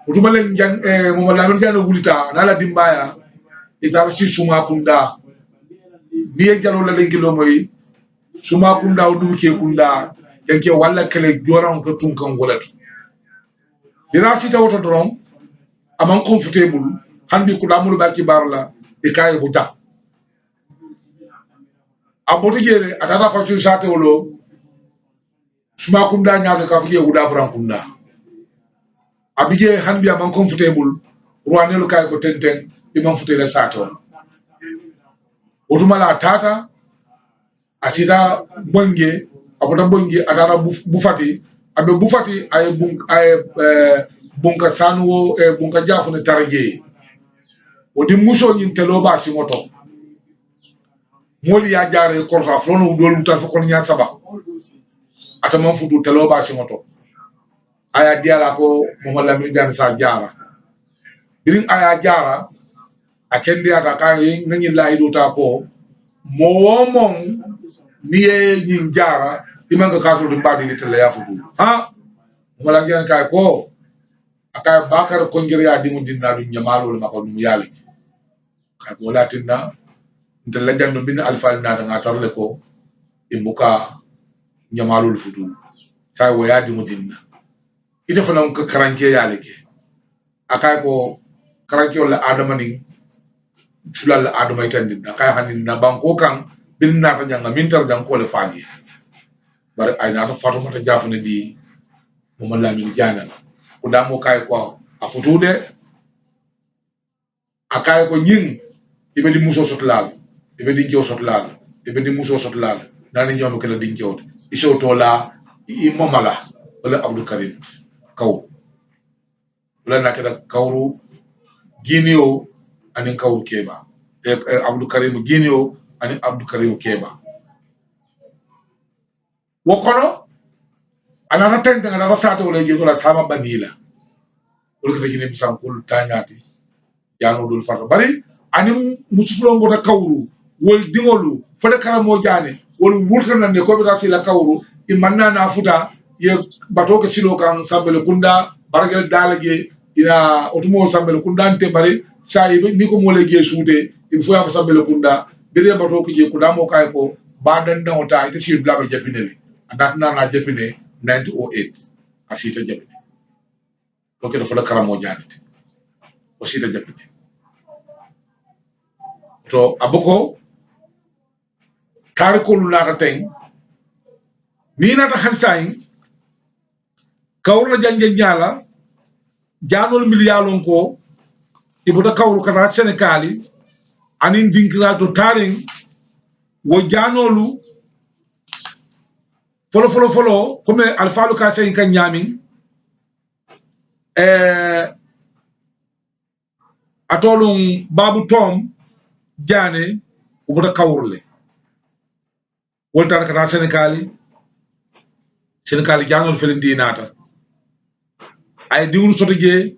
utumale jan mo wala mi jan wulita nala dimbaya itar si suma kunda biye jalo la lengilo moy suma kunda o dum ke kunda yanke walla kele joran ko tun kan golatu dina sita woto dron aman comfortable handi ko damul ba ci barla e kay bu tak aboto jere atata fa ci sate wolo suma kunda nyaade ka fu je guda bran kunda abije handi aman comfortable ruanelo kay ko tenten imam futele sato otumala tata asita bonge apota bonge adara bufati abe bufati ay bunka sanwo bunka jafu ne tarje odi muso nyin telo ba si moto moli ya jare korta flono dol mutal fo kon nya saba ata man fudu telo ba si moto aya diala ko Muhammad Lamine Diané sa jara birin aya jara akendi ata ka ngani laido ta ko momon niye nyin jara imanga kaso dum badi tele ya fudu ha Muhammad Lamine Diané kay ko akay bakar ko ngir ya dimu dinna du nyamalo le mako dum yali kay ko latinna nte la jando bin alfal na nga tarle ko imbuka nyamalo le fudu say wo ya dimu dinna ite fana ko karanke yali ke akay ko karanke wala adamani sulal adama itandin akay hanin na banko kan bin na ta janga mintar jang ko le faali bar ay na ta fatuma ta jafune di Muhammad Lamine Diané ko damo kay ko a futude akay ko nyin ibe di muso sotlal ibe di jow sotlal ibe di muso sotlal nani ñom ko la di jow iso to la i momala wala Abdou Karim kaw wala nakada kawru ginio anin kawru keba Abdou Karim ginio anin Abdou Karim keba wokono anana tente ngana sato wala jeto la sama bandila wala ko tejine bisam kul tañati jano dul farta bari ani musufulo ngota kawru wol dingolu fode karamo jane wol wurtana ne ko bita sila kawru i manna na futa ye bato ke silo kan sambele kunda bargel dalage ina otumo sambele kunda ante bari sai ni ko mole ge suude il faut ya sambele kunda bere bato ko je kunda mo kay ko badan na ota ite si blabe japineli andatna na japine 1908 asita japine ko ke fode karamo jane o sita japine to aboko kar ko lunata ten ni nata hansain kawru janje nyala janol miliyalon ko ibuta kawru kata Sénégali anin dinkira to taring wo janolu folo comme alfalu ka sen kan nyamin atolum babu tom jane ibuta kawrule wolta kata Sénégali janol felen dinata ay diwul soto je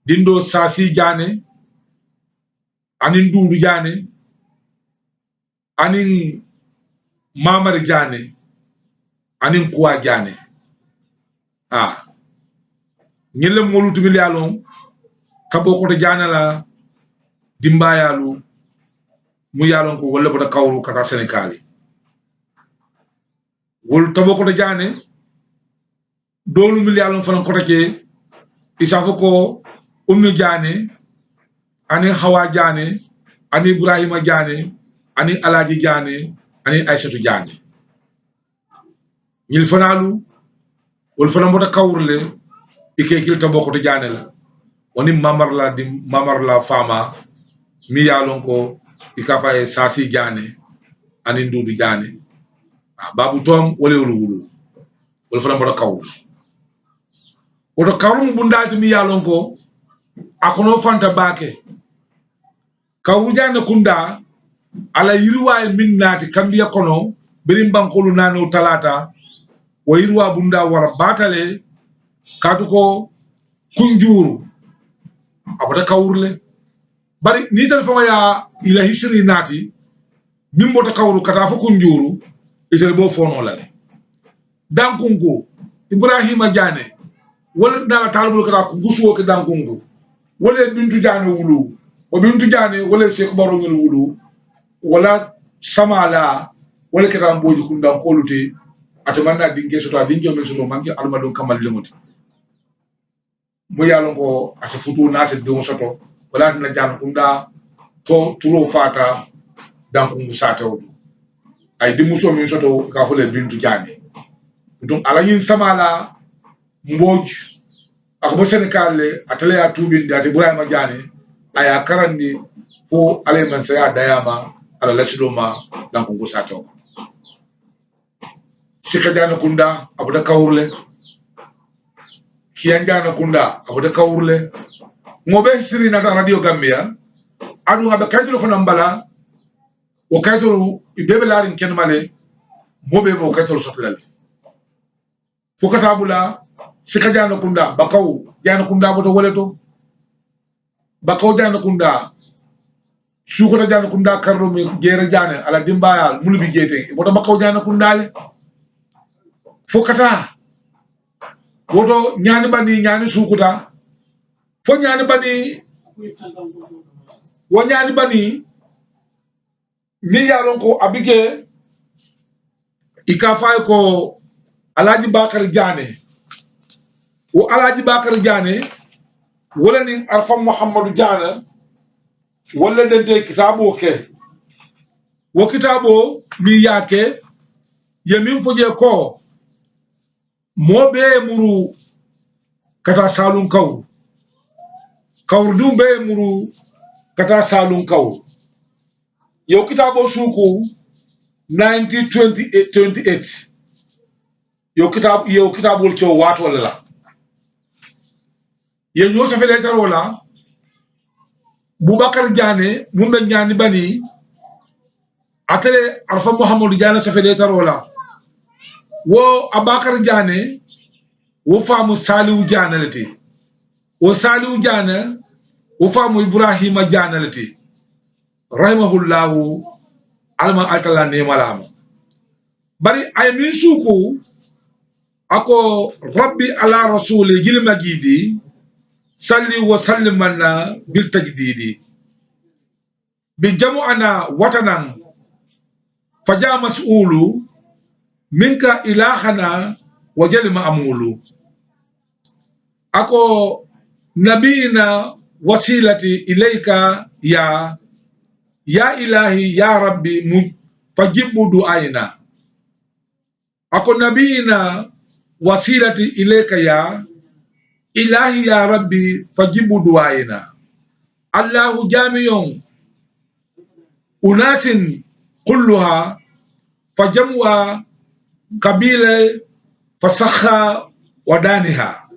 dindo sasi jane anin Duudu Jaane anin Mamari Jaane anin Kuwa Jaane ñelle molutu mi yalon kabo ko to Jaane la dimbayalu mu yalon ko wala bota kawru kata Sénégal wol tabo ko to Jaane dolu mi yalon fanan ko take isa foko Ummi Jaane ani Hawa Jaane ani Ibrahima Jaane ani Alaaji Jaane ani Aysatu Jaane ñil fanalu wol fanan bota kawrule ike kilta boko to Jaane la woni mamar la fama mi yalon ko ikafa e Sasi Jaane ani Duudu Jaane babu tom wala wulu wol fanan bota kawru woto kawrum bundati mi yalon ko akono fanta bake kawru Jaane kunda ala yirwa e minnati kambiya kono berim bankolu nano talata wo yirwa bunda wara batale kadu ko kunjuru abada kawrule bari ni tan fama ya ila history nati min bota kawru kata fo kunjuru itel bo fono la dankungu Ibrahima Jaane wala dala talbul kata ko gusuwo ke dankungu wala Bintu Jaane wulu o Bintu Jaane wala Cheikh Baro ngel wulu wala samala wala kata mboji kunda kolute atamanna dinge soto dinge men soto mangi almado kamal lemoti mo yalon ko asa futu nase do soto wala na Jaane kunda to turo fata dankungu satew ay dimuso min soto ka fole Bintu Jaane donc ala yin samala mboj akabo Sénégal le atale ya tubin dati Ibrahima Jaane aya karandi fo ale man saya dayama ala lasiloma dankungu satew Sika Jaane kunda abuda kawurle Kiyan Jaane kunda abuda kawurle ngobe siri na radio Gambia adu ngabe kaytulo fana mbala o kaytolo ibebe larin kenmale mobe mo kaytolo sotlal fokatabula Sika Jaane kunda bakaw Jaane kunda boto waleto bakaw Jaane kunda sukota Jaane kunda karro mi jere Jaane ala dimbayal mulubi jete boto bakaw Jaane kundale fokata woto ñaani bani ñaani sukuta fo ñaani bani wo ñaani bani mi yalon ko abike ika fay ko Alaaji Bakar Jaane wo Alaaji Bakar Jaane wala ni Alfa Muhammadu Jaane wala dente kitabo ke wo kitabo mi yake yemin foje ko mobe muru kata salun kawr dum be muru kata salun kawr yow kitabo suku 1928 yow kitabul ci wat wala la ye ñoo sa fele tarola Boubacar Jaane mumbe ñaani bani atele Alfa Muhammadu Jaane sa fele tarola wo Abakar Jaane wo faamu Saliwu Jaane lati wo Saliwu Jaane wo faamu Ibrahima Jaane lati rahimahullahu alma altala ne malama bari ay min suku ako rabbi ala rasuli jil magidi salli wa sallimanna bil tajdidi bi jamu ana watanan faja mas'ulu minka ilahana wajal ma'mulu ako nabiyina wasilati ilayka ya ilahi ya rabbi fajibu du'aina ako nabiyina wasilati ilayka ya ilahi ya rabbi fajibu du'aina Allahu jami'un unasin kulluha fajamwa kabila fasakha wadaniha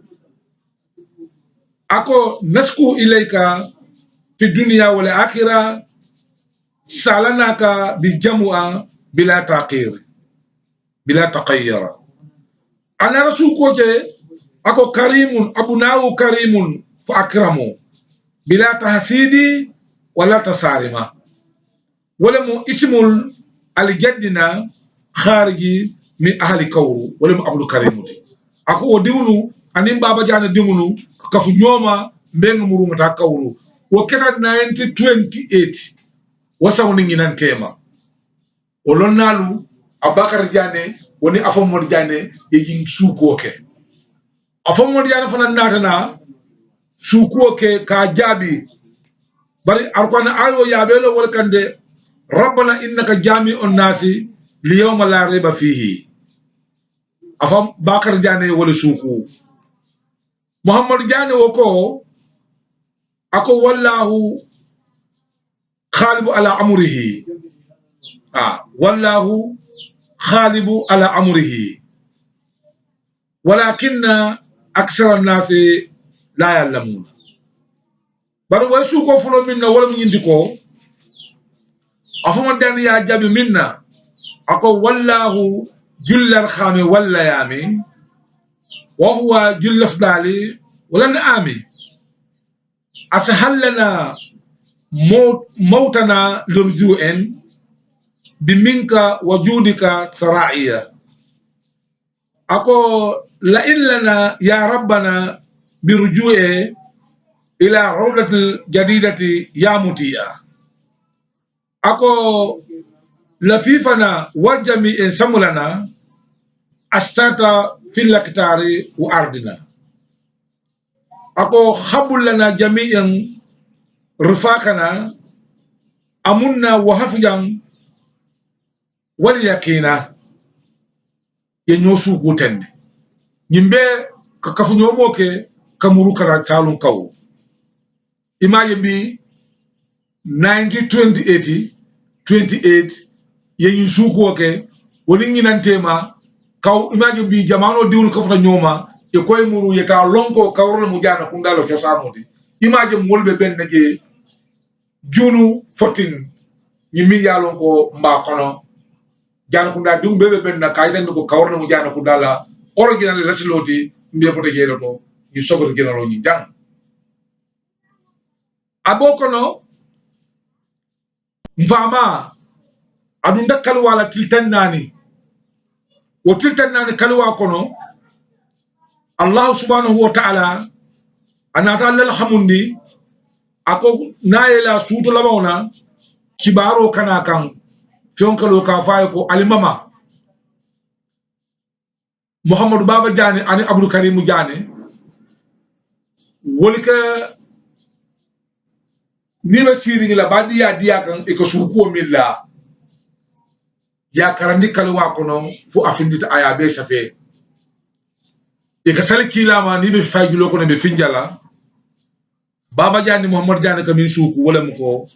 ako nasku ilayka fi dunya wal akhirah salanaka bi jamwa bila taqir bila taqayyara ana rasul ko je ako karimun abunahu karimun fa akramu bila tahsidi ولا تسارما ولم اسم الجدنا خارجي من أهل كورو ولم أبو كريم دي أكو ديونو أنيم بابا جانا ديونو كفو نيوما mbeng muru mata kawru wo keta 1928 wasawni nginan tema olon nalu abakar jane woni afamod jane yegin suko ke afamod jane fana natana suko ke ka jabi bari arqana ayo yabelo wal kande rabbana innaka jami'un nasi li yawma la riba fihi afam bakar jane wala suko muhammad jane woko ako wallahu khalibu ala amrihi wallahu khalibu ala amrihi ولكن أكثر الناس لا يعلمون بل ويسوكو فلو منا ولا من يندكو أفهم داني يا جابي منا أكو والله جل الخامي ولا يامي وهو جل فدالي ولن آمي أسهل لنا موتنا لرجوع بمنك وجودك سرائيا أكو لئن لنا يا ربنا برجوع إلى روضة الجديدة يا مطيع أكو لفيفنا وجميع سملنا أستاتا في الأكتار وأرضنا أكو خبل لنا جميعا رفاقنا أمنا وحفظا واليقينا ينوسو كوتن ñimbe ka kafu ñomo ke kamuru kara talun kaw imaje bi 1928 yeñu suko ke woni nginantema kaw imaje bi jamano diwul kafta ñoma e koy muru yeta lonko kawrol mu jana kundalo to sanoti imaje molbe ben naje junu fotin ñimi yalon ko mba kono jana kunda dum bebe ben na kaytan ko kawrol mu jana kundala original latiloti mbiye ko tejelo to ñu sogot ginalo ñi jang abokono mfama adu ndakal wala tiltannani o tiltannani kalwa kono allah subhanahu wa ta'ala anata lal hamundi ako nayela suuto labawna kibaro kana kan fionkalo ka fay ko alimama Muhammadu Baba Jane ani Abdou Karim Jane wolika niba siri la badi ya dia kan e ko suko milla ya karandi kalwa kono fu afindita aya be safe e ka salkila ma ni be fayjulo kono be finjala Baba Jane Muhammad Jane kamin suku wala muko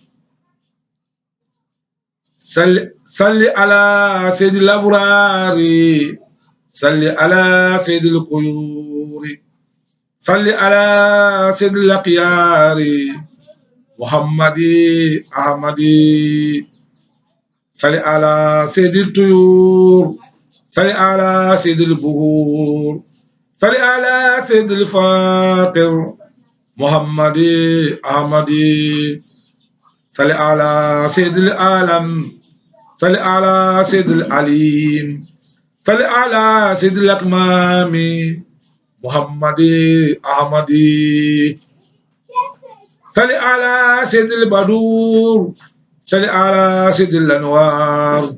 salli ala sayyidil abrari صل على سيد القيور صل على سيد الأخيار محمد أحمد صل على سيد الطيور صل على سيد البهور صل على سيد الفاقر محمد أحمد صل على سيد العالم صل على سيد العليم صل على سيد الأكمام محمد أحمد صل على سيد البدور صل على سيد الأنوار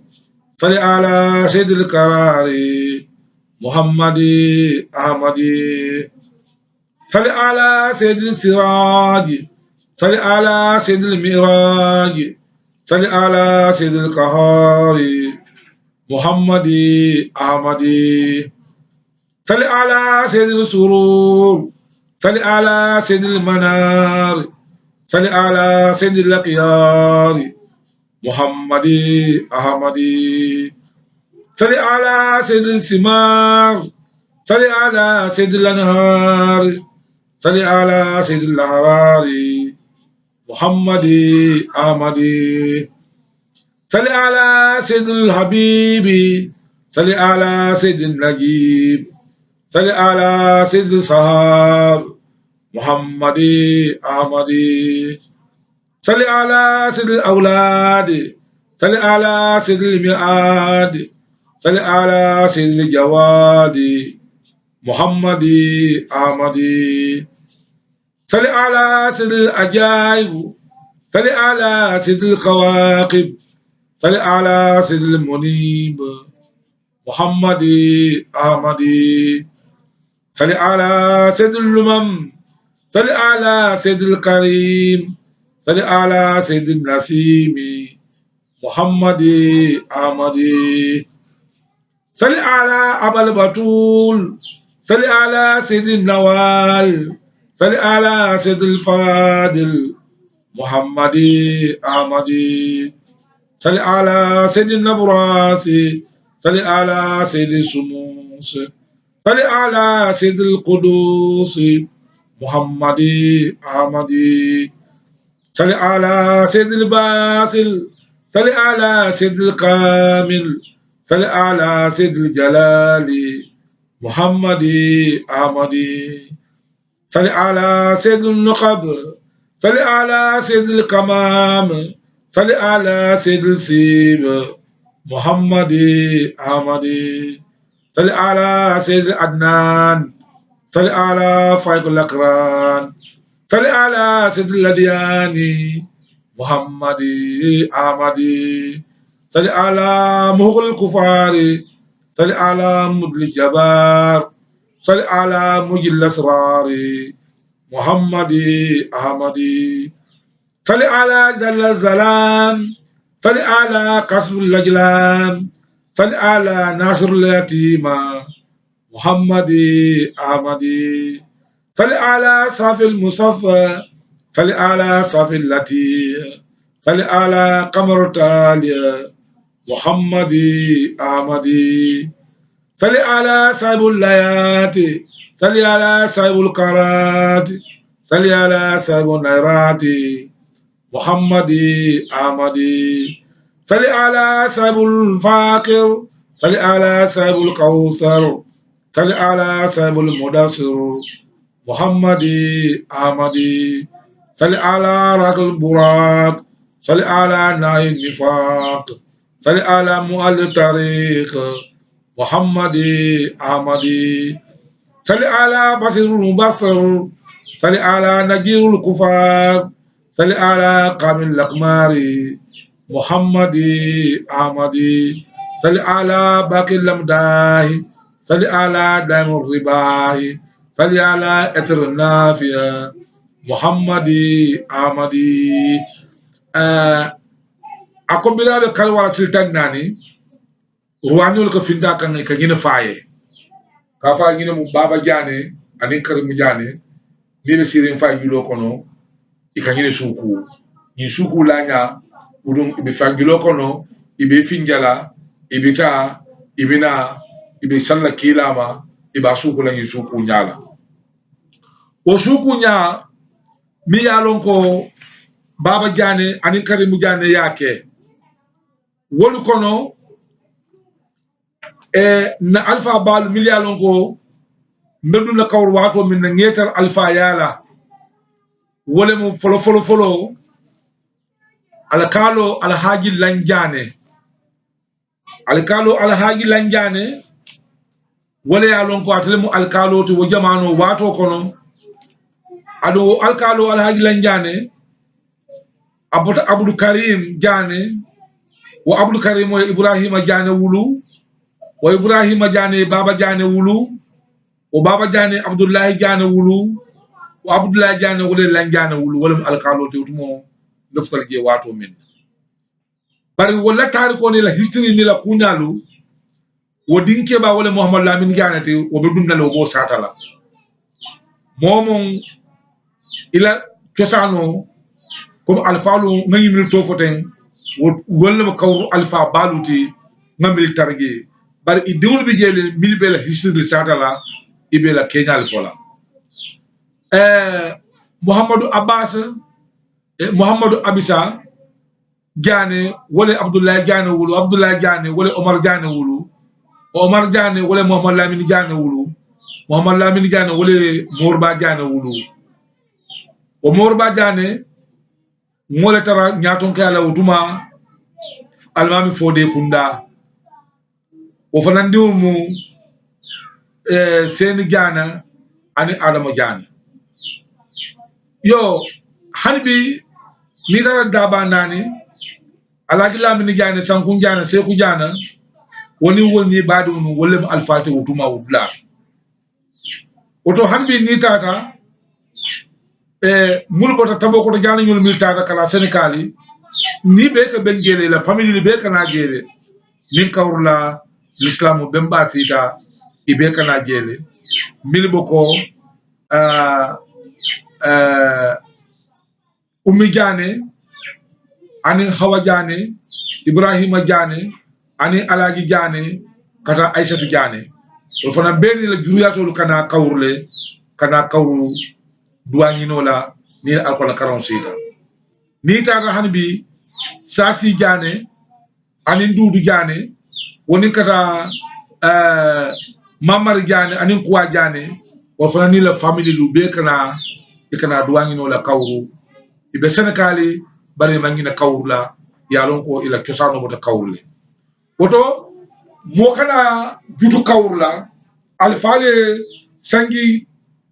صل على سيد القرار محمد أحمد صل على سيد السراج صل على سيد المعراج صل على سيد القهار محمد أحمد صل على سيد السرور صل على سيد المنار صل على سيد الأخيار محمد أحمد صل على سيد الثمار صل على سيد الأنهار صل على سيد الأحرار محمد أحمد صل على سيد الحبيب صل على سيد النجيب صل على سيد الصحاب محمد أحمد صل على سيد الأولاد صل على سيد المئات صل على سيد الجواد محمد أحمد صل على سيد الأجائب صل على سيد الكواكب صل على سيد المنيب محمد أحمد صل على سيد الأمم صل على سيد الكريم صل على سيد النسيم محمد أحمد صل على أبا البطول صل على سيد النوال صل على سيد الفاضل محمد أحمد صل على سيد النبراس صل على سيد الشموس صل على سيد القدوس محمد أحمد صل على سيد الباسل صل على سيد الكامل صل على سيد الجلال محمد أحمد صل على سيد النقب صل على سيد الكمام صل على سيد السيب محمد أحمد صل على سيد الأدنان صل على فايق الأكران صل على سيد الأدياني محمد أحمد صل على مغل الكفار صل على مدل الجبار صل على مجل الأسرار محمد أحمد صل على ذل الظلام صل على قصب اللجلام صل على ناصر اليتيم محمد أحمد صل على صافي المصفى صل على صافي التي صل على قمر تالية محمد أحمد صل على صاحب الليات صل على صاحب القرات صل على صاحب النيرات محمد أحمد صل على صاحب الفاقر صل على صاحب الكوثر صل على صاحب المدثر محمد أحمد صل على راك البراق صل على ناهي النفاق صل على مؤلف التاريخ محمد أحمد صل على بصير المبصر صل على نجير الكفار صل على قام الأقمار محمد أحمد صل على باقي الأمداه صل على دائم الرباه صل على أتر النافية محمد أحمد أكون بلا بكالورة تلتان ناني روانيول كفيندا كان كجين فاي كافا جين مبابا جاني أنين كريم جاني نيل سيرين فاي جلو كونو ikanyine suku ni suku lanya udum ibe fangilo kono ibe finjala ibita ibina ibe salla kilama iba suku la ni suku nyala o suku nya mi yalon ko baba jane anin karimu jane yake wolu kono na alfa bal mi yalon ko medum na kawr wato min na ngetar alfa yala wole mo folo alkalo alhaji lanjane wole ya lon ko atlemu alkalo to wajamano wato kono ado alkalo alhaji lanjane abdul karim jane wa abdul karim wa ibrahima jane wulu wa ibrahima jane baba jane wulu wa baba jane abdullah jane wulu wa abdullah jane wole lanjane wulu wala alkalo to tumo doftal je wato min bari wala tariko ni la history ni la kunyalu wo dinke ba wala muhammad lamin jane te wo be dum nalo bo satala momon ila kesano comme alfalu ngani mil to foten wala ma kaw alfa baluti ngamil targe bari idul bi jele mil be la history satala ibe la kenyal fola muhammadu abbas muhammadu abisa jane wala abdullah jane wulu abdullah jane wala omar jane wulu omar jane wala muhammad lamin jane wulu muhammad lamin jane wala morba jane wulu o morba jane mole tara nyaton ke ala utuma almami fode kunda o fanandi mu seni jana ani adama jana yo hanbi mi dara daba nani alaji lamini jana sankun jana seku jana woni woni badunu wollem alfate utuma wudla oto hanbi ni tata mulbota tabo ko jana ñol mil tata kala senekali ni be ka bengele la famille be kana jele nin kawrula l'islam bemba sita ibe kana jele mil boko ummi jane ani hawa jane ibrahima jane ani alaji jane kata aishatu jane o fana beni la juriyatolu kana kawrule kana kawru duwañino la ni alkola karon sita ni tata hanbi sasi jane ani dudu jane woni kata mamar jane ani kuwa jane o fana ni la famille lu be kana ikana duwañino la kawru ibe senekali bari mangina kawru la yalon ko ila cosano bota kawrule woto mo kana jutu kawru la alfale sangi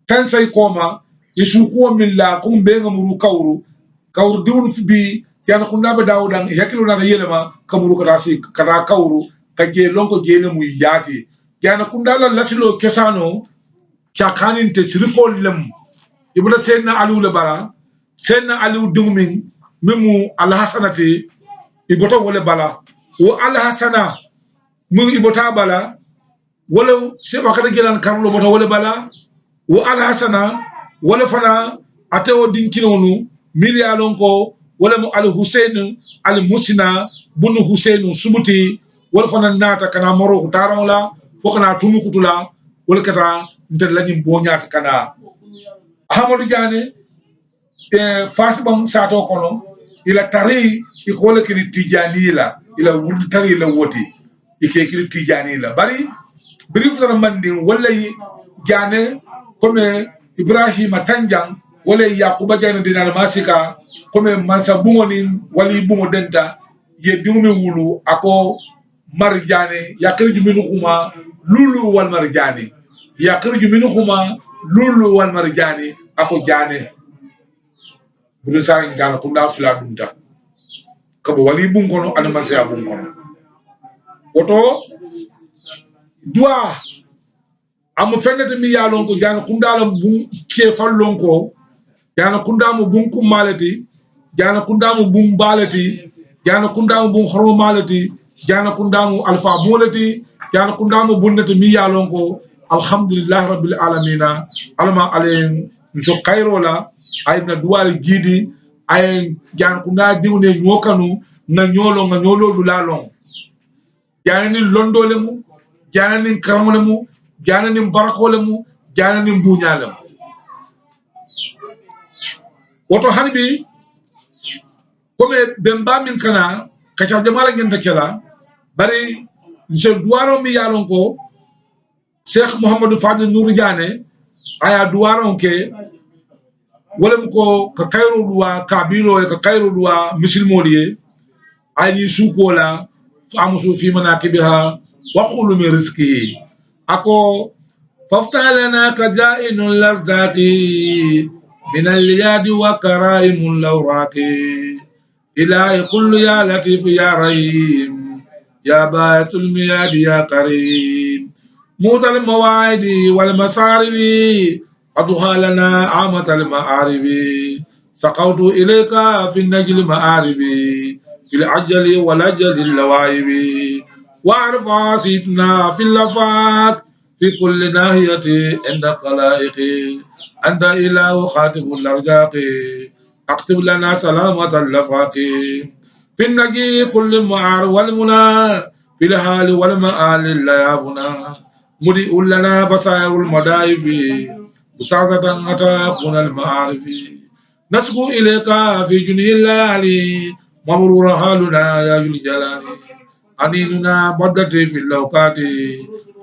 tansay koma isukuwa min la kum be ngamuru kawru diwnu bi yana kunda ba dawudan yakilu na yelema kamuru kata kawru kaje lonko jele mu yati yana kunda la lasilo cosano chakanin te sirifol lem ibula senna aliou le bala senna aliou dungmin mimu alhasanati ibota wole bala wo alhasana mu ibota bala wala se wakata gelan karlo bota wole bala wo alhasana wala fana atewo dinkinonu miliyalon ko wala mu al husain al musina bunu husainu subuti wala fana nata kana moro tarawla fokana tumukutula wala kata nte lañim boñata kana Amadou Diané fasbam sato kono ila tari ikole kini tijani la ila wul tari la woti ike kini tijani la bari brief na mandi wala Diané comme Ibrahima Tanjang wala Yakuba Diané dinal masika comme mansa bungoni wali bungo denta ye dingumi wulu ako Marjane yakirju minukuma lulu wal Marjane yakirju minukuma lulu wal Marjane ako jane budu sa ngana kunda fula dunta kabo wali bungono ana masaya bungono woto dua amu fennete mi yalon ko jana kunda la bun ke fallon ko jana kunda mu bun kum malati jana kunda mu bun balati jana kunda mu bun hormo malati jana kunda mu alfa bolati jana kunda mu bunnete mi yalon ko alhamdulillah rabbil alamin alama alayhim so kayrola ayna duwal jidi ay jan kunda diwne nyokanu na nyolo dulalon janani londole mu janani karamole mu janani barakole mu janani buñale mu woto hanbi comme bemba min kana kacha jamala ngenda kela bari je duwaro mi yalon ko Cheikh Mohamadou Fadil Nourou Diané aya duwaron ke wolem ko ka kayro duwa kabilo e ka kayro duwa musulmoliye ayi sukola famusu fi manakibiha wa qulu min rizqi ako faftalana kajainul lardaqi min al-yadi wa karaimul lawraqi ilahi kullu ya latif ya rahim ya ba'atul miyadi ya karim مود المواعيد والمصارب أضحى لنا عامة المعارب سقوت إليك في النجل المعارب في العجل والأجل اللوائب وأعرف عصيتنا في اللفاق في كل ناحية عند قلائق أنت إله خاتم الأرجاق أكتب لنا سلامة اللفاق في النجي كل المعار والمنى في الحال والمآل لا يابنا مدي لنا بصائر المدائف بساطة أتاقنا المعارف نسبو إليك في جني الليالي مبرور حالنا يا ذو الجلال أنيننا بدتي في اللوقات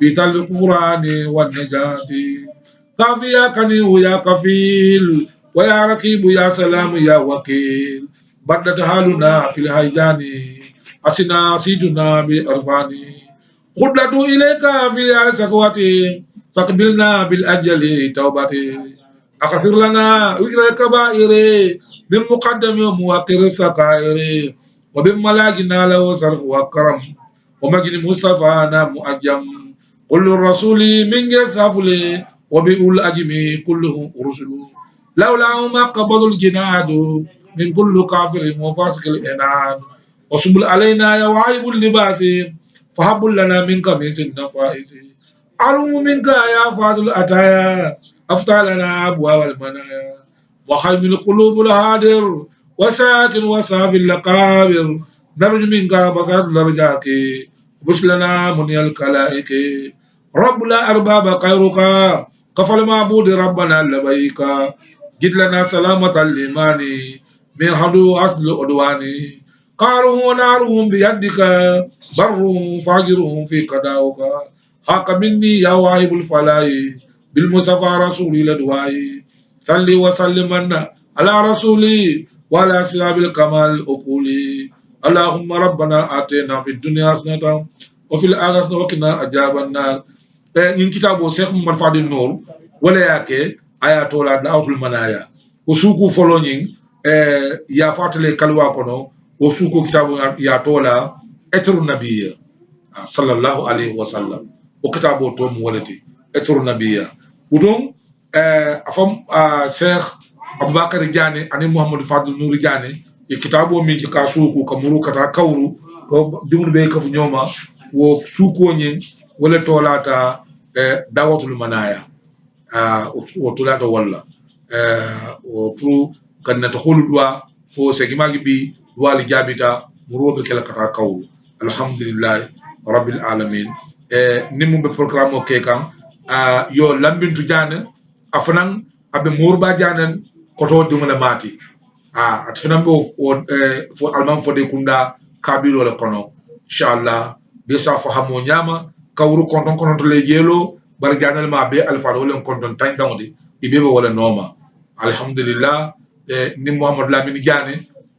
في تل القرآن والنجاة كافيا كنيه يا كفيل ويا رقيب يا سلام يا وكيل بدت حالنا في الهيجان أسنا سيدنا بأرفاني خدلة إليك في سكوتي فاقبلنا بالأجل توبتي أغفر لنا وزر الكبائر بالمقدم وموقر السكائر وبملاجنا له صرف وكرم ومجد مصطفى مؤجم كل الرسول من يسافل وبيقول أجمي كلهم رسل لولا ما قبض الجناد من كل كافر وفاسق الإنان وسبل علينا يا وعيب اللباس فهب لنا منك من النفائس علم منك يا فاضل الأتايا أفتح لنا أبواب المنايا وخيم القلوب الهادر وساكن وصاب اللقابر نرجو منك بساط درجاك وبش لنا مني الكلائك رب لا أرباب خيرك كفل معبود ربنا لبيك جد لنا سلامة الإيمان من حدو أصل أدواني قارهم ونارهم بيدك برهم فاجرهم في قداؤك حق مني يا واهب الفلاح بالمصطفى رسولي لدواي صلي وسلم على رسولي وعلى أصحاب الكمال الأقولي اللهم ربنا آتنا في الدنيا حسنة وفي الآخرة حسنة وقنا عذاب النار in kitabo Sheikh Muhammad Fadil Nour wala yake aya tola da awtul manaya o suku following ya fatale kalwa kono o suku kitabo ya tola etru nabiyya sallallahu alaihi wasallam o kitabo to mu walati etru nabiyya udum afam Sheikh Abubakar Diané ani Muhammad Fadil Nour Diané e kitabo mi ka suku kamuru kata kawru ko dimul be ka nyoma wo suku nyin wala tolata dawatul manaya o tolata walla o pour kan to holudwa fo segimagi bi wali jabita murobe kala kata kaw alhamdulillah rabbil alamin nimu be programme o kekan yo lambintu jana afanan abe morba jana koto dumala mati atfanan bo fo alman fo de kunda kabilo le kono inshallah bisa fahamo nyama kawru konton to le jelo bar janal ma be alfa do len konton tan dawdi ibe wala noma alhamdulillah ni Muhammad Lamine Diané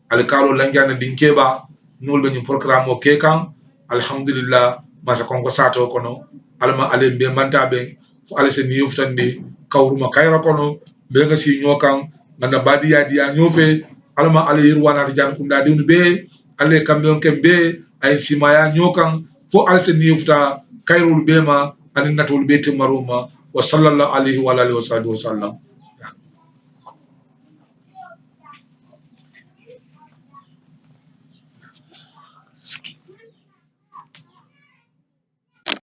al kalo langana dinkeba nul be ñu programme o kekan alhamdulillah ma sa konko sato kono alma ale be manta be fu ale se niyof tande kawru ma kayra kono be nga si ñokan ngana badiya diya ñofe alma ale yirwana jan kunda diwnu be ale kambe kembe ay simaya ñokan fo alse nifta kayrul bema anin natul beti maruma wa sallallahu alaihi wa alihi wa sallam